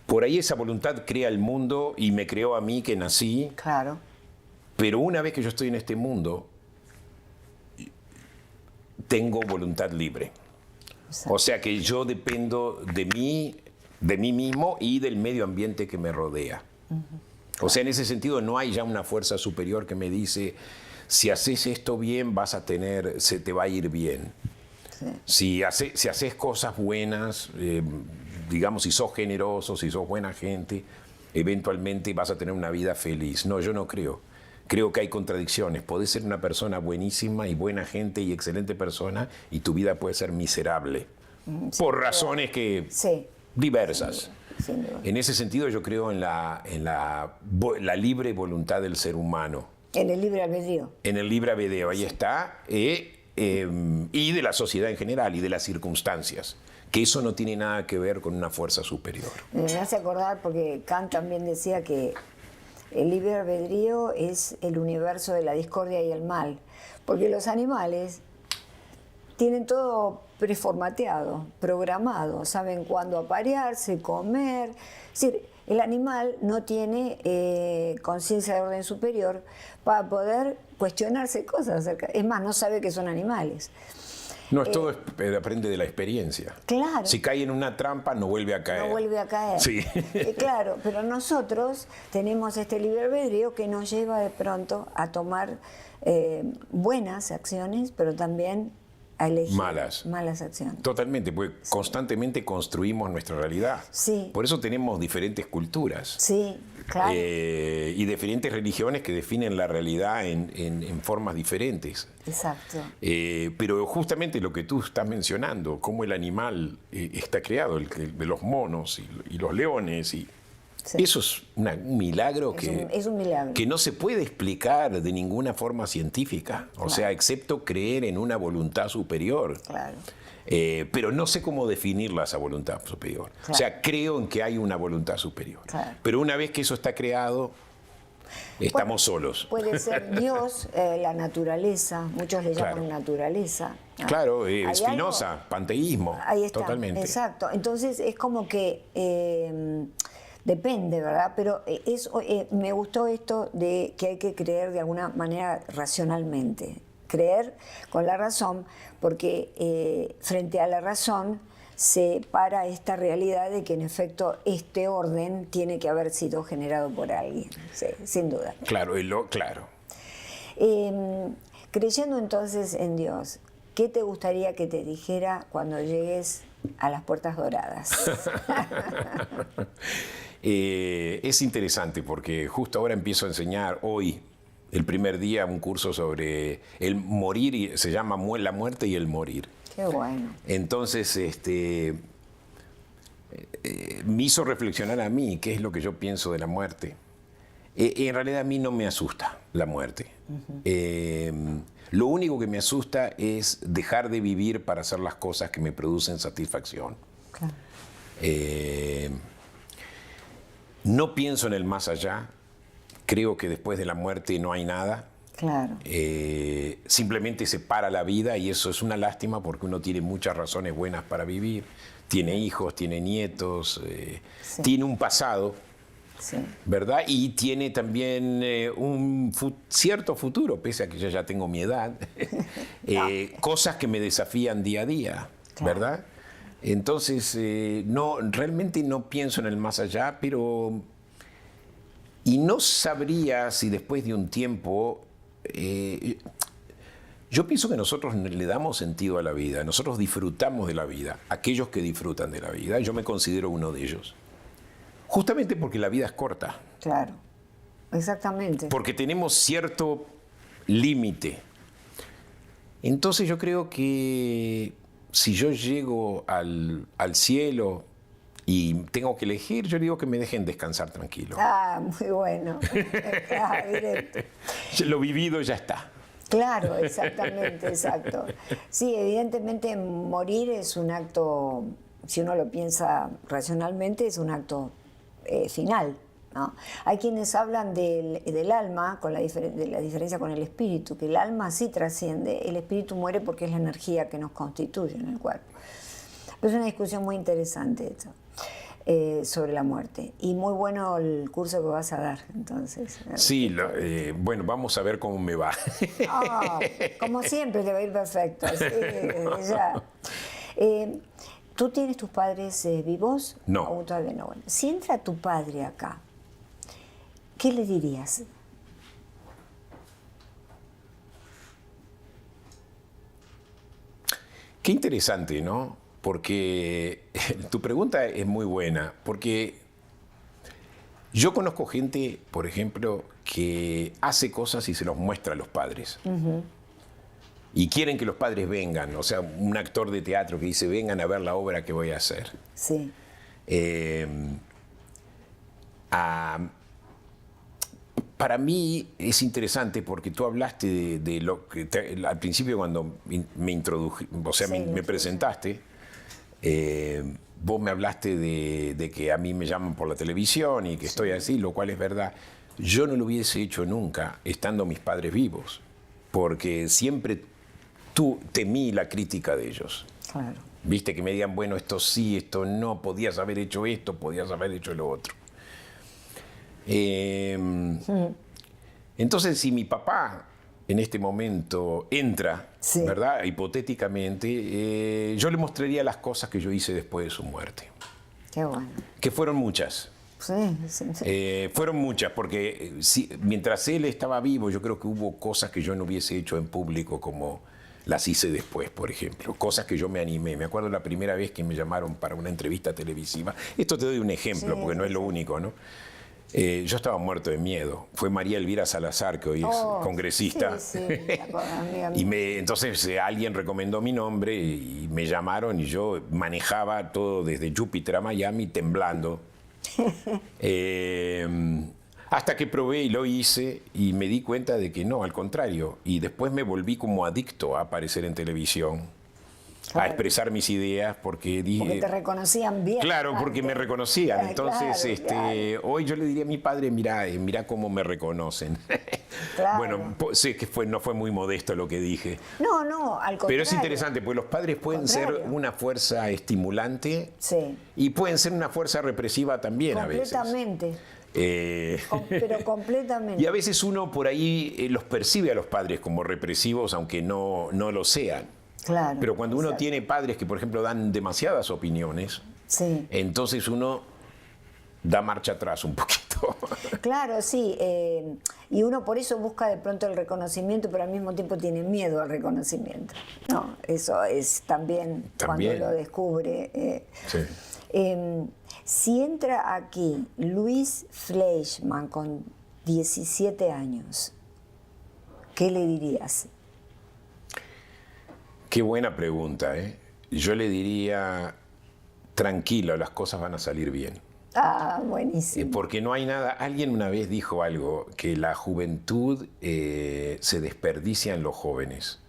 por ahí esa voluntad crea el mundo y me creó a mí que nací. Claro. Pero una vez que yo estoy en este mundo, tengo voluntad libre. Exacto. O sea que yo dependo de mí mismo y del medio ambiente que me rodea. O sea, en ese sentido no hay ya una fuerza superior que me dice, si haces esto bien, se te va a ir bien. Sí. Si haces cosas buenas, digamos, si sos generoso, si sos buena gente, eventualmente vas a tener una vida feliz. No, yo no creo. Creo que hay contradicciones. Podés ser una persona buenísima y buena gente y excelente persona y tu vida puede ser miserable. Sí, por razones que sí, diversas. sin duda. En ese sentido yo creo en la libre voluntad del ser humano. En el libre albedrío. En el libre albedrío, ahí está. Y de la sociedad en general y de las circunstancias. Que eso no tiene nada que ver con una fuerza superior. Me hace acordar porque Kant también decía que el libre albedrío es el universo de la discordia y el mal, porque los animales tienen todo preformateado, programado, saben cuándo aparearse, comer. Es decir, el animal no tiene conciencia de orden superior para poder cuestionarse cosas acerca. Es más, no sabe que son animales. No, todo aprende de la experiencia. Claro. Si cae en una trampa, no vuelve a caer. No vuelve a caer. Sí. Claro, pero nosotros tenemos este libre albedrío que nos lleva de pronto a tomar buenas acciones, pero también a elegir malas acciones. Totalmente, porque constantemente construimos nuestra realidad. Sí. Por eso tenemos diferentes culturas. Sí, claro. Y diferentes religiones que definen la realidad en formas diferentes. Exacto. Pero justamente lo que tú estás mencionando, cómo el animal está creado, de los monos y los leones, y Sí. eso es un milagro Es un milagro. que no se puede explicar de ninguna forma científica, o sea, excepto creer en una voluntad superior. Claro. Pero no sé cómo definirla, esa voluntad superior. Claro. O sea, creo en que hay una voluntad superior. Claro. Pero una vez que eso está creado, estamos solos. Puede ser Dios, la naturaleza, muchos le llaman Claro. naturaleza. ¿no? Claro, Hay Spinoza, algo- panteísmo. Ahí está, Totalmente. exacto. Entonces es como que depende, ¿verdad? Pero me gustó esto de que hay que creer de alguna manera racionalmente. Creer con la razón, porque frente a la razón se para esta realidad de que en efecto este orden tiene que haber sido generado por alguien, sí, sin duda. Claro, claro. Creyendo entonces en Dios, ¿qué te gustaría que te dijera cuando llegues a las puertas doradas? Es interesante porque justo ahora empiezo a enseñar hoy, el primer día, un curso sobre el morir, y se llama La muerte y el morir. Qué bueno. Entonces, me hizo reflexionar a mí qué es lo que yo pienso de la muerte. En realidad a mí no me asusta la muerte. Lo único que me asusta es dejar de vivir para hacer las cosas que me producen satisfacción. Claro. No pienso en el más allá. Creo que después de la muerte no hay nada. Claro. Simplemente se para la vida y eso es una lástima porque uno tiene muchas razones buenas para vivir. Tiene hijos, tiene nietos, Sí. tiene un pasado, Sí. ¿verdad? Y tiene también un cierto futuro, pese a que yo ya tengo mi edad. Cosas que me desafían día a día, Claro. ¿verdad? Entonces, realmente no pienso en el más allá, pero... Y no sabría si después de un tiempo... yo pienso que nosotros le damos sentido a la vida, nosotros disfrutamos de la vida, aquellos que disfrutan de la vida, yo me considero uno de ellos. Justamente porque la vida es corta, Claro. Exactamente. porque tenemos cierto límite. Entonces yo creo que si yo llego al cielo y tengo que elegir, yo digo que me dejen descansar tranquilo. Ah, muy bueno. Directo. Lo vivido ya está. Claro, exactamente, exacto. Sí, evidentemente morir es un acto, si uno lo piensa racionalmente, es un acto final, ¿no? Hay quienes hablan del alma, de la diferencia con el espíritu, que el alma sí trasciende, el espíritu muere porque es la energía que nos constituye en el cuerpo. Pero es una discusión muy interesante esto, sobre la muerte. Y muy bueno el curso que vas a dar, entonces. Sí, bueno, vamos a ver cómo me va. Como siempre te va a ir perfecto. Sí, ya. ¿Tú tienes tus padres vivos? No. ¿O todavía no? Bueno, si entra tu padre acá, ¿qué le dirías? Qué interesante, ¿no? Porque tu pregunta es muy buena, porque yo conozco gente, por ejemplo, que hace cosas y se los muestra a los padres. Y quieren que los padres vengan, o sea, un actor de teatro que dice, vengan a ver la obra que voy a hacer. Sí. Para mí es interesante porque tú hablaste de lo que al principio cuando me introduje, o sea, Sí, me presentaste, vos me hablaste de que a mí me llaman por la televisión y que estoy así, lo cual es verdad. Yo no lo hubiese hecho nunca estando mis padres vivos, porque siempre temí la crítica de ellos. Claro. Viste, que me digan, bueno, esto sí, esto no, podías haber hecho esto, podías haber hecho lo otro. Entonces, si mi papá en este momento entra, Sí. ¿verdad? Hipotéticamente, yo le mostraría las cosas que yo hice después de su muerte. Qué bueno. Que fueron muchas. Sí, sí. Fueron muchas, porque mientras él estaba vivo, yo creo que hubo cosas que yo no hubiese hecho en público como las hice después, por ejemplo. Cosas que yo me animé. Me acuerdo la primera vez que me llamaron para una entrevista televisiva. Esto te doy un ejemplo, Sí, porque no es lo único, ¿no? Yo estaba muerto de miedo. Fue María Elvira Salazar, que hoy es congresista. Sí, sí, amiga mía. Y entonces alguien recomendó mi nombre y me llamaron y yo manejaba todo desde Júpiter a Miami temblando. Hasta que probé y lo hice y me di cuenta de que no, al contrario. Y después me volví como adicto a aparecer en televisión, a expresar mis ideas, porque dije... Porque te reconocían bien. Claro, porque me reconocían. Entonces, claro. hoy yo le diría a mi padre, mira cómo me reconocen. Claro. Bueno, sé que no fue muy modesto lo que dije. No, al contrario. Pero es interesante, porque los padres pueden ser una fuerza estimulante y pueden ser una fuerza represiva también a veces. Completamente. Pero completamente. Y a veces uno por ahí los percibe a los padres como represivos, aunque no lo sean. Claro. Pero cuando uno tiene padres que, por ejemplo, dan demasiadas opiniones, entonces uno da marcha atrás un poquito. Claro, sí. Y uno por eso busca de pronto el reconocimiento, pero al mismo tiempo tiene miedo al reconocimiento. No, eso es también cuando lo descubre. Si entra aquí Luis Fleischmann con 17 años, ¿qué le dirías? Qué buena pregunta, ¿eh? Yo le diría, tranquilo, las cosas van a salir bien. Ah, buenísimo. Porque no hay nada. Alguien una vez dijo algo, que la juventud se desperdicia en los jóvenes.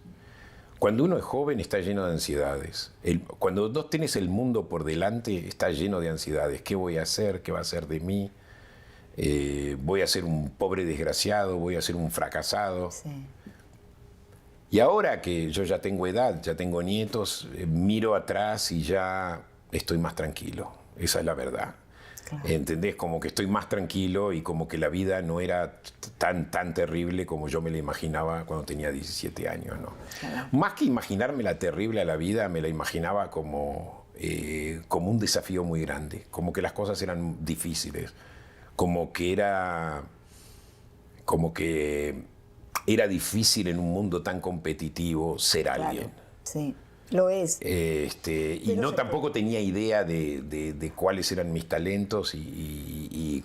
Cuando uno es joven está lleno de ansiedades. Cuando no tienes el mundo por delante está lleno de ansiedades. ¿Qué voy a hacer? ¿Qué va a ser de mí? ¿Voy a ser un pobre desgraciado? ¿Voy a ser un fracasado? Sí. Y ahora que yo ya tengo edad, ya tengo nietos, miro atrás y ya estoy más tranquilo. Esa es la verdad. Claro. ¿Entendés? Como que estoy más tranquilo y como que la vida no era tan terrible como yo me la imaginaba cuando tenía 17 años, ¿no? Claro. Más que imaginarme la terrible a la vida, me la imaginaba como un desafío muy grande, como que las cosas eran difíciles, como que era difícil en un mundo tan competitivo ser alguien. Sí. Lo es. Y no tampoco tenía idea de cuáles eran mis talentos y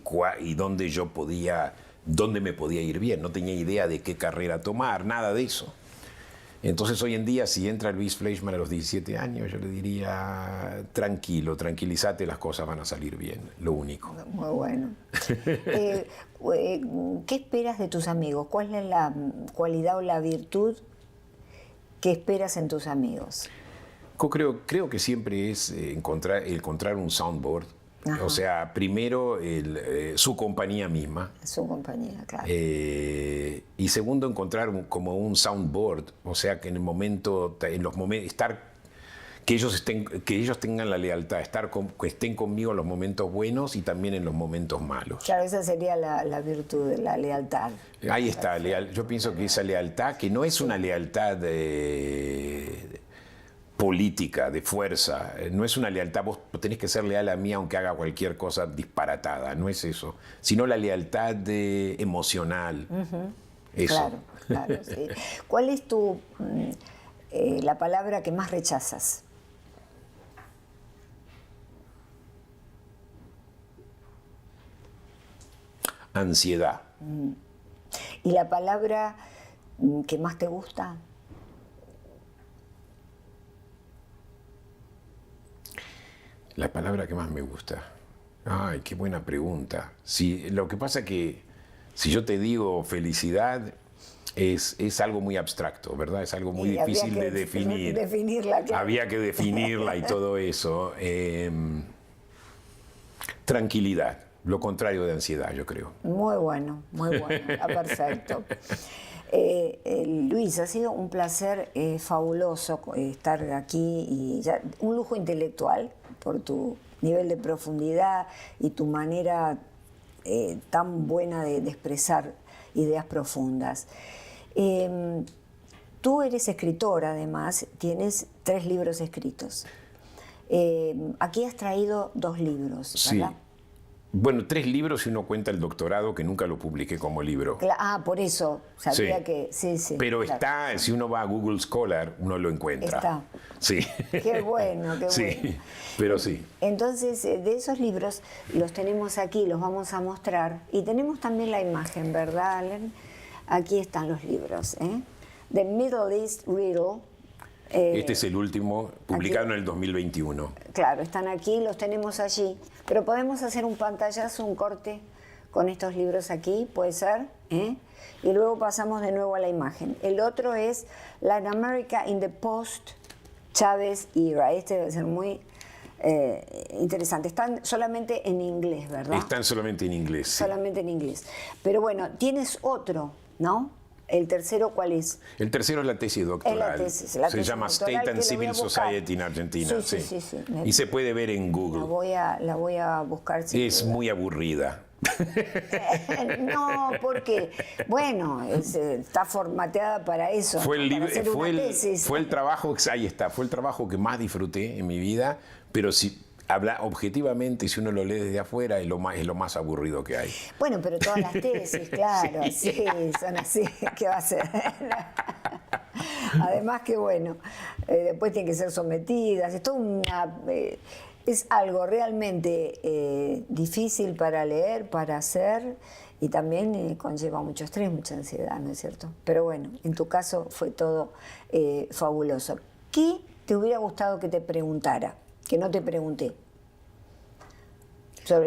dónde me podía ir bien. No tenía idea de qué carrera tomar, nada de eso. Entonces hoy en día, si entra Luis Fleischmann a los 17 años, yo le diría, tranquilo, tranquilízate, las cosas van a salir bien, lo único. Muy bueno. ¿Qué esperas de tus amigos? ¿Cuál es la cualidad o la virtud que esperas en tus amigos? Creo que siempre es encontrar un soundboard Ajá. O sea, primero su compañía misma. Su compañía, claro. Y segundo, encontrar como un soundboard, o sea, que en los momentos, que ellos tengan la lealtad, que estén conmigo en los momentos buenos y también en los momentos malos. Claro, esa sería la virtud de la lealtad. Ahí está, yo pienso que esa lealtad, que no es una lealtad política, de fuerza, no es una lealtad, vos tenés que ser leal a mí aunque haga cualquier cosa disparatada, no es eso, sino la lealtad emocional. Eso. Claro, claro, sí. ¿Cuál es la palabra que más rechazas? Ansiedad. ¿Y la palabra que más te gusta? La palabra que más me gusta. Ay, qué buena pregunta. Lo que pasa que si yo te digo felicidad, es algo muy abstracto, ¿verdad? Es algo muy difícil de definir. Definirla, claro. Había que definirla y todo eso. Tranquilidad, lo contrario de ansiedad, yo creo. Muy bueno, está perfecto. Luis, ha sido un placer fabuloso estar aquí y un lujo intelectual por tu nivel de profundidad y tu manera tan buena de expresar ideas profundas. Tú eres escritora, además, tienes 3 libros escritos. Aquí has traído 2 libros, ¿verdad? Sí. Bueno, 3 libros y uno cuenta el doctorado, que nunca lo publiqué como libro. Por eso sabía Sí. que... Sí, pero claro. está, si uno va a Google Scholar, uno lo encuentra. Está. Sí. Qué bueno, qué Sí, bueno. pero sí. Entonces, de esos libros los tenemos aquí, los vamos a mostrar. Y tenemos también la imagen, ¿verdad, Allen? Aquí están los libros. The Middle East Riddle. Este es el último, publicado aquí, en el 2021. Claro, están aquí, los tenemos allí. Pero podemos hacer un pantallazo, un corte con estos libros aquí, puede ser. Y luego pasamos de nuevo a la imagen. El otro es Latin America in the Post-Chávez Era. Este debe ser muy interesante. Están solamente en inglés, ¿verdad? Están solamente en inglés. Sí. Solamente en inglés. Pero bueno, tienes otro, ¿no? ¿El tercero cuál es? El tercero es la tesis doctoral. Es la tesis, la se tesis llama doctoral, State que and la voy a Civil buscar. Society in Argentina. Sí. Y se puede ver en Google. La voy a buscar. Es muy aburrida. No, porque, bueno, está formateada para eso. Fue el, para libro, hacer una tesis. fue el trabajo, ahí está, fue el trabajo que más disfruté en mi vida, pero si habla objetivamente, si uno lo lee desde afuera, es lo más aburrido que hay. Bueno, pero todas las tesis, claro, sí, son así. ¿Qué va a ser? Además que, bueno, después tienen que ser sometidas. Es algo realmente difícil para leer, para hacer, y también conlleva mucho estrés, mucha ansiedad, ¿no es cierto? Pero bueno, en tu caso fue todo fabuloso. ¿Qué te hubiera gustado que te preguntara, que no te pregunté?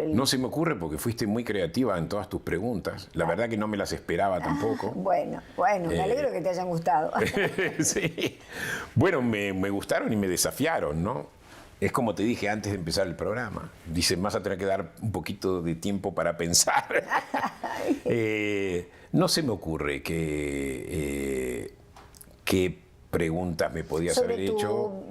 No se me ocurre porque fuiste muy creativa en todas tus preguntas. La verdad que no me las esperaba tampoco. Bueno, me alegro que te hayan gustado. Sí. Bueno, me gustaron y me desafiaron, ¿no? Es como te dije antes de empezar el programa. Dice, vas a tener que dar un poquito de tiempo para pensar. No se me ocurre qué preguntas me podías haber hecho.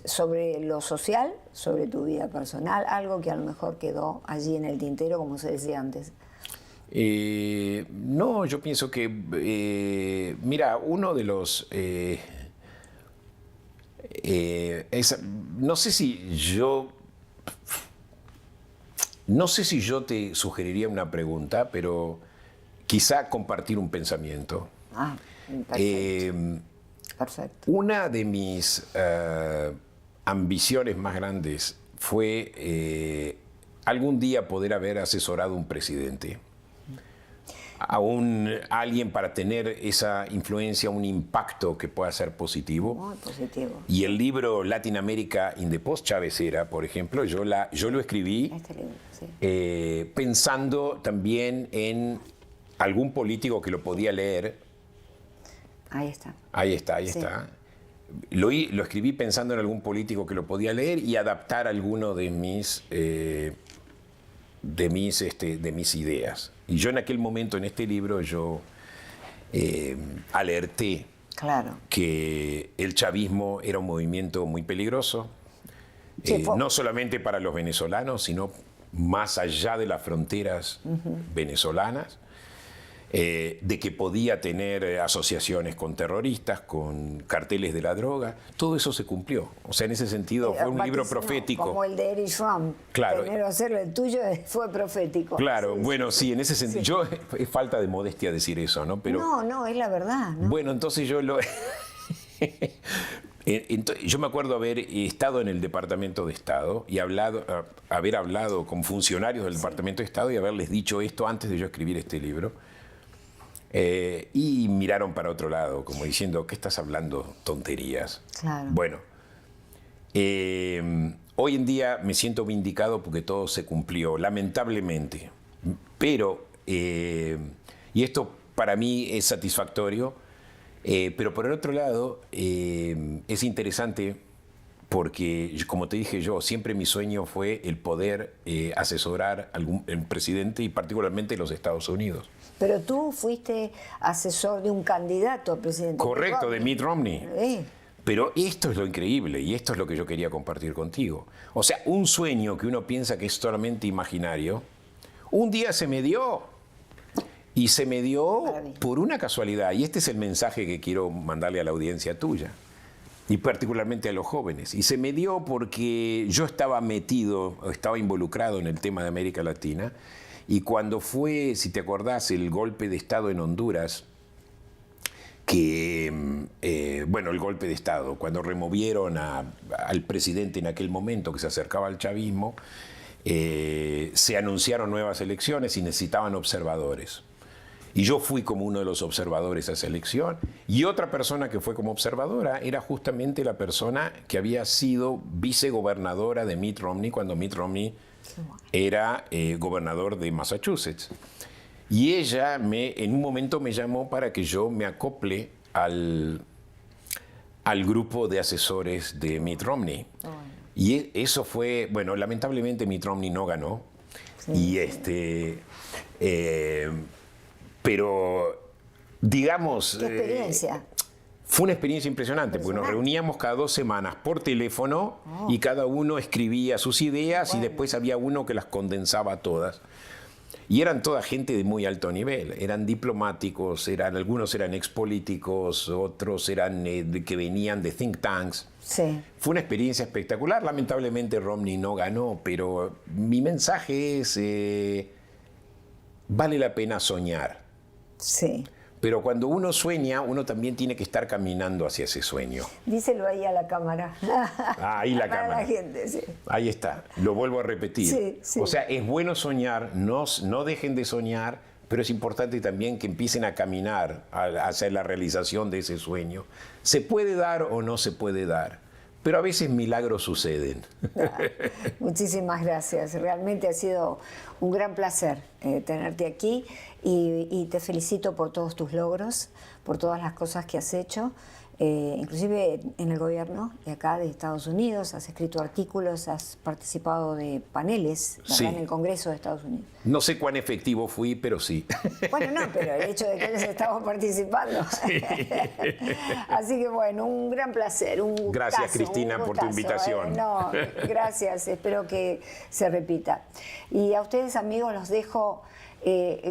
Sobre lo social, sobre tu vida personal, algo que a lo mejor quedó allí en el tintero, como se decía antes. No, yo pienso que, mira, uno de los... no sé si yo te sugeriría una pregunta, pero quizá compartir un pensamiento. Perfecto. Perfecto. Una de mis ambiciones más grandes fue algún día poder haber asesorado a un presidente, a alguien para tener esa influencia, un impacto que pueda ser positivo. Muy positivo. Y el libro Latin America in the Post-Chávez Era, por ejemplo, yo lo escribí pensando también en algún político que lo podía leer. Ahí está. Ahí está. lo escribí pensando en algún político que lo podía leer y adaptar alguno de mis ideas. Y yo en aquel momento, en este libro, yo alerté que el chavismo era un movimiento muy peligroso, no solamente para los venezolanos, sino más allá de las fronteras venezolanas, de que podía tener asociaciones con terroristas, con carteles de la droga. Todo eso se cumplió. O sea, en ese sentido fue un libro profético. Como el de Erich Fromm. Claro. Primero hacerlo, el tuyo fue profético. Claro, sí, bueno, sí, en ese sentido. Sí. Es falta de modestia decir eso, ¿no? Pero, no, es la verdad, ¿no? Bueno, entonces yo lo... Yo me acuerdo haber estado en el Departamento de Estado y haber hablado con funcionarios del Departamento de Estado y haberles dicho esto antes de yo escribir este libro. Y miraron para otro lado, como diciendo, ¿qué estás hablando? Tonterías. Claro. Bueno, hoy en día me siento vindicado porque todo se cumplió, lamentablemente. Pero, y esto para mí es satisfactorio, pero por el otro lado es interesante porque, como te dije yo, siempre mi sueño fue el poder asesorar al presidente y particularmente los Estados Unidos. Pero tú fuiste asesor de un candidato a presidente. Correcto, de Mitt Romney. Pero esto es lo increíble y esto es lo que yo quería compartir contigo. O sea, un sueño que uno piensa que es solamente imaginario, un día se me dio. Y se me dio por una casualidad. Y este es el mensaje que quiero mandarle a la audiencia tuya. Y particularmente a los jóvenes. Y se me dio porque yo estaba involucrado en el tema de América Latina. Y cuando fue, si te acordás, el golpe de Estado en Honduras, el golpe de Estado, cuando removieron al presidente en aquel momento que se acercaba al chavismo, se anunciaron nuevas elecciones y necesitaban observadores. Y yo fui como uno de los observadores a esa elección. Y otra persona que fue como observadora era justamente la persona que había sido vicegobernadora de Mitt Romney cuando Mitt Romney era gobernador de Massachusetts. Y ella en un momento me llamó para que yo me acople al grupo de asesores de Mitt Romney. Y eso fue, bueno, lamentablemente Mitt Romney no ganó. Sí. Pero, digamos... ¿Qué experiencia? Fue una experiencia impresionante, porque nos reuníamos cada 2 semanas por teléfono y cada uno escribía sus ideas y después había uno que las condensaba todas. Y eran toda gente de muy alto nivel, eran diplomáticos, algunos eran expolíticos, otros eran que venían de think tanks. Sí. Fue una experiencia espectacular, lamentablemente Romney no ganó, pero mi mensaje es, vale la pena soñar. Sí. Pero cuando uno sueña, uno también tiene que estar caminando hacia ese sueño. Díselo ahí a la cámara. Ahí la para cámara. La gente, sí. Ahí está, lo vuelvo a repetir. Sí, sí. O sea, es bueno soñar, no dejen de soñar, pero es importante también que empiecen a caminar hacia la realización de ese sueño. Se puede dar o no se puede dar, pero a veces milagros suceden. Muchísimas gracias. Realmente ha sido un gran placer tenerte aquí y te felicito por todos tus logros, por todas las cosas que has hecho, inclusive en el gobierno de acá de Estados Unidos. Has escrito artículos, has participado de paneles en el Congreso de Estados Unidos. No sé cuán efectivo fui, pero sí. Bueno, no, pero el hecho de que hayas estado participando. Sí. Así que bueno, un gran placer, un gustazo. Gracias, Cristina, por tu invitación. No, gracias, espero que se repita. Y a ustedes, amigos, los dejo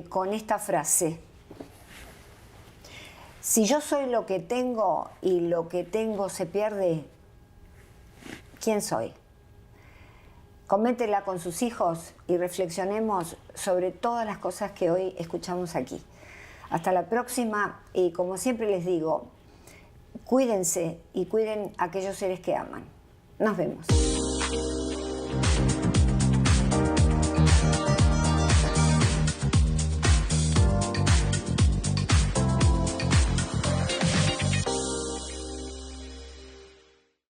con esta frase. Si yo soy lo que tengo y lo que tengo se pierde, ¿quién soy? Coméntenla con sus hijos y reflexionemos sobre todas las cosas que hoy escuchamos aquí. Hasta la próxima y como siempre les digo, cuídense y cuiden a aquellos seres que aman. Nos vemos.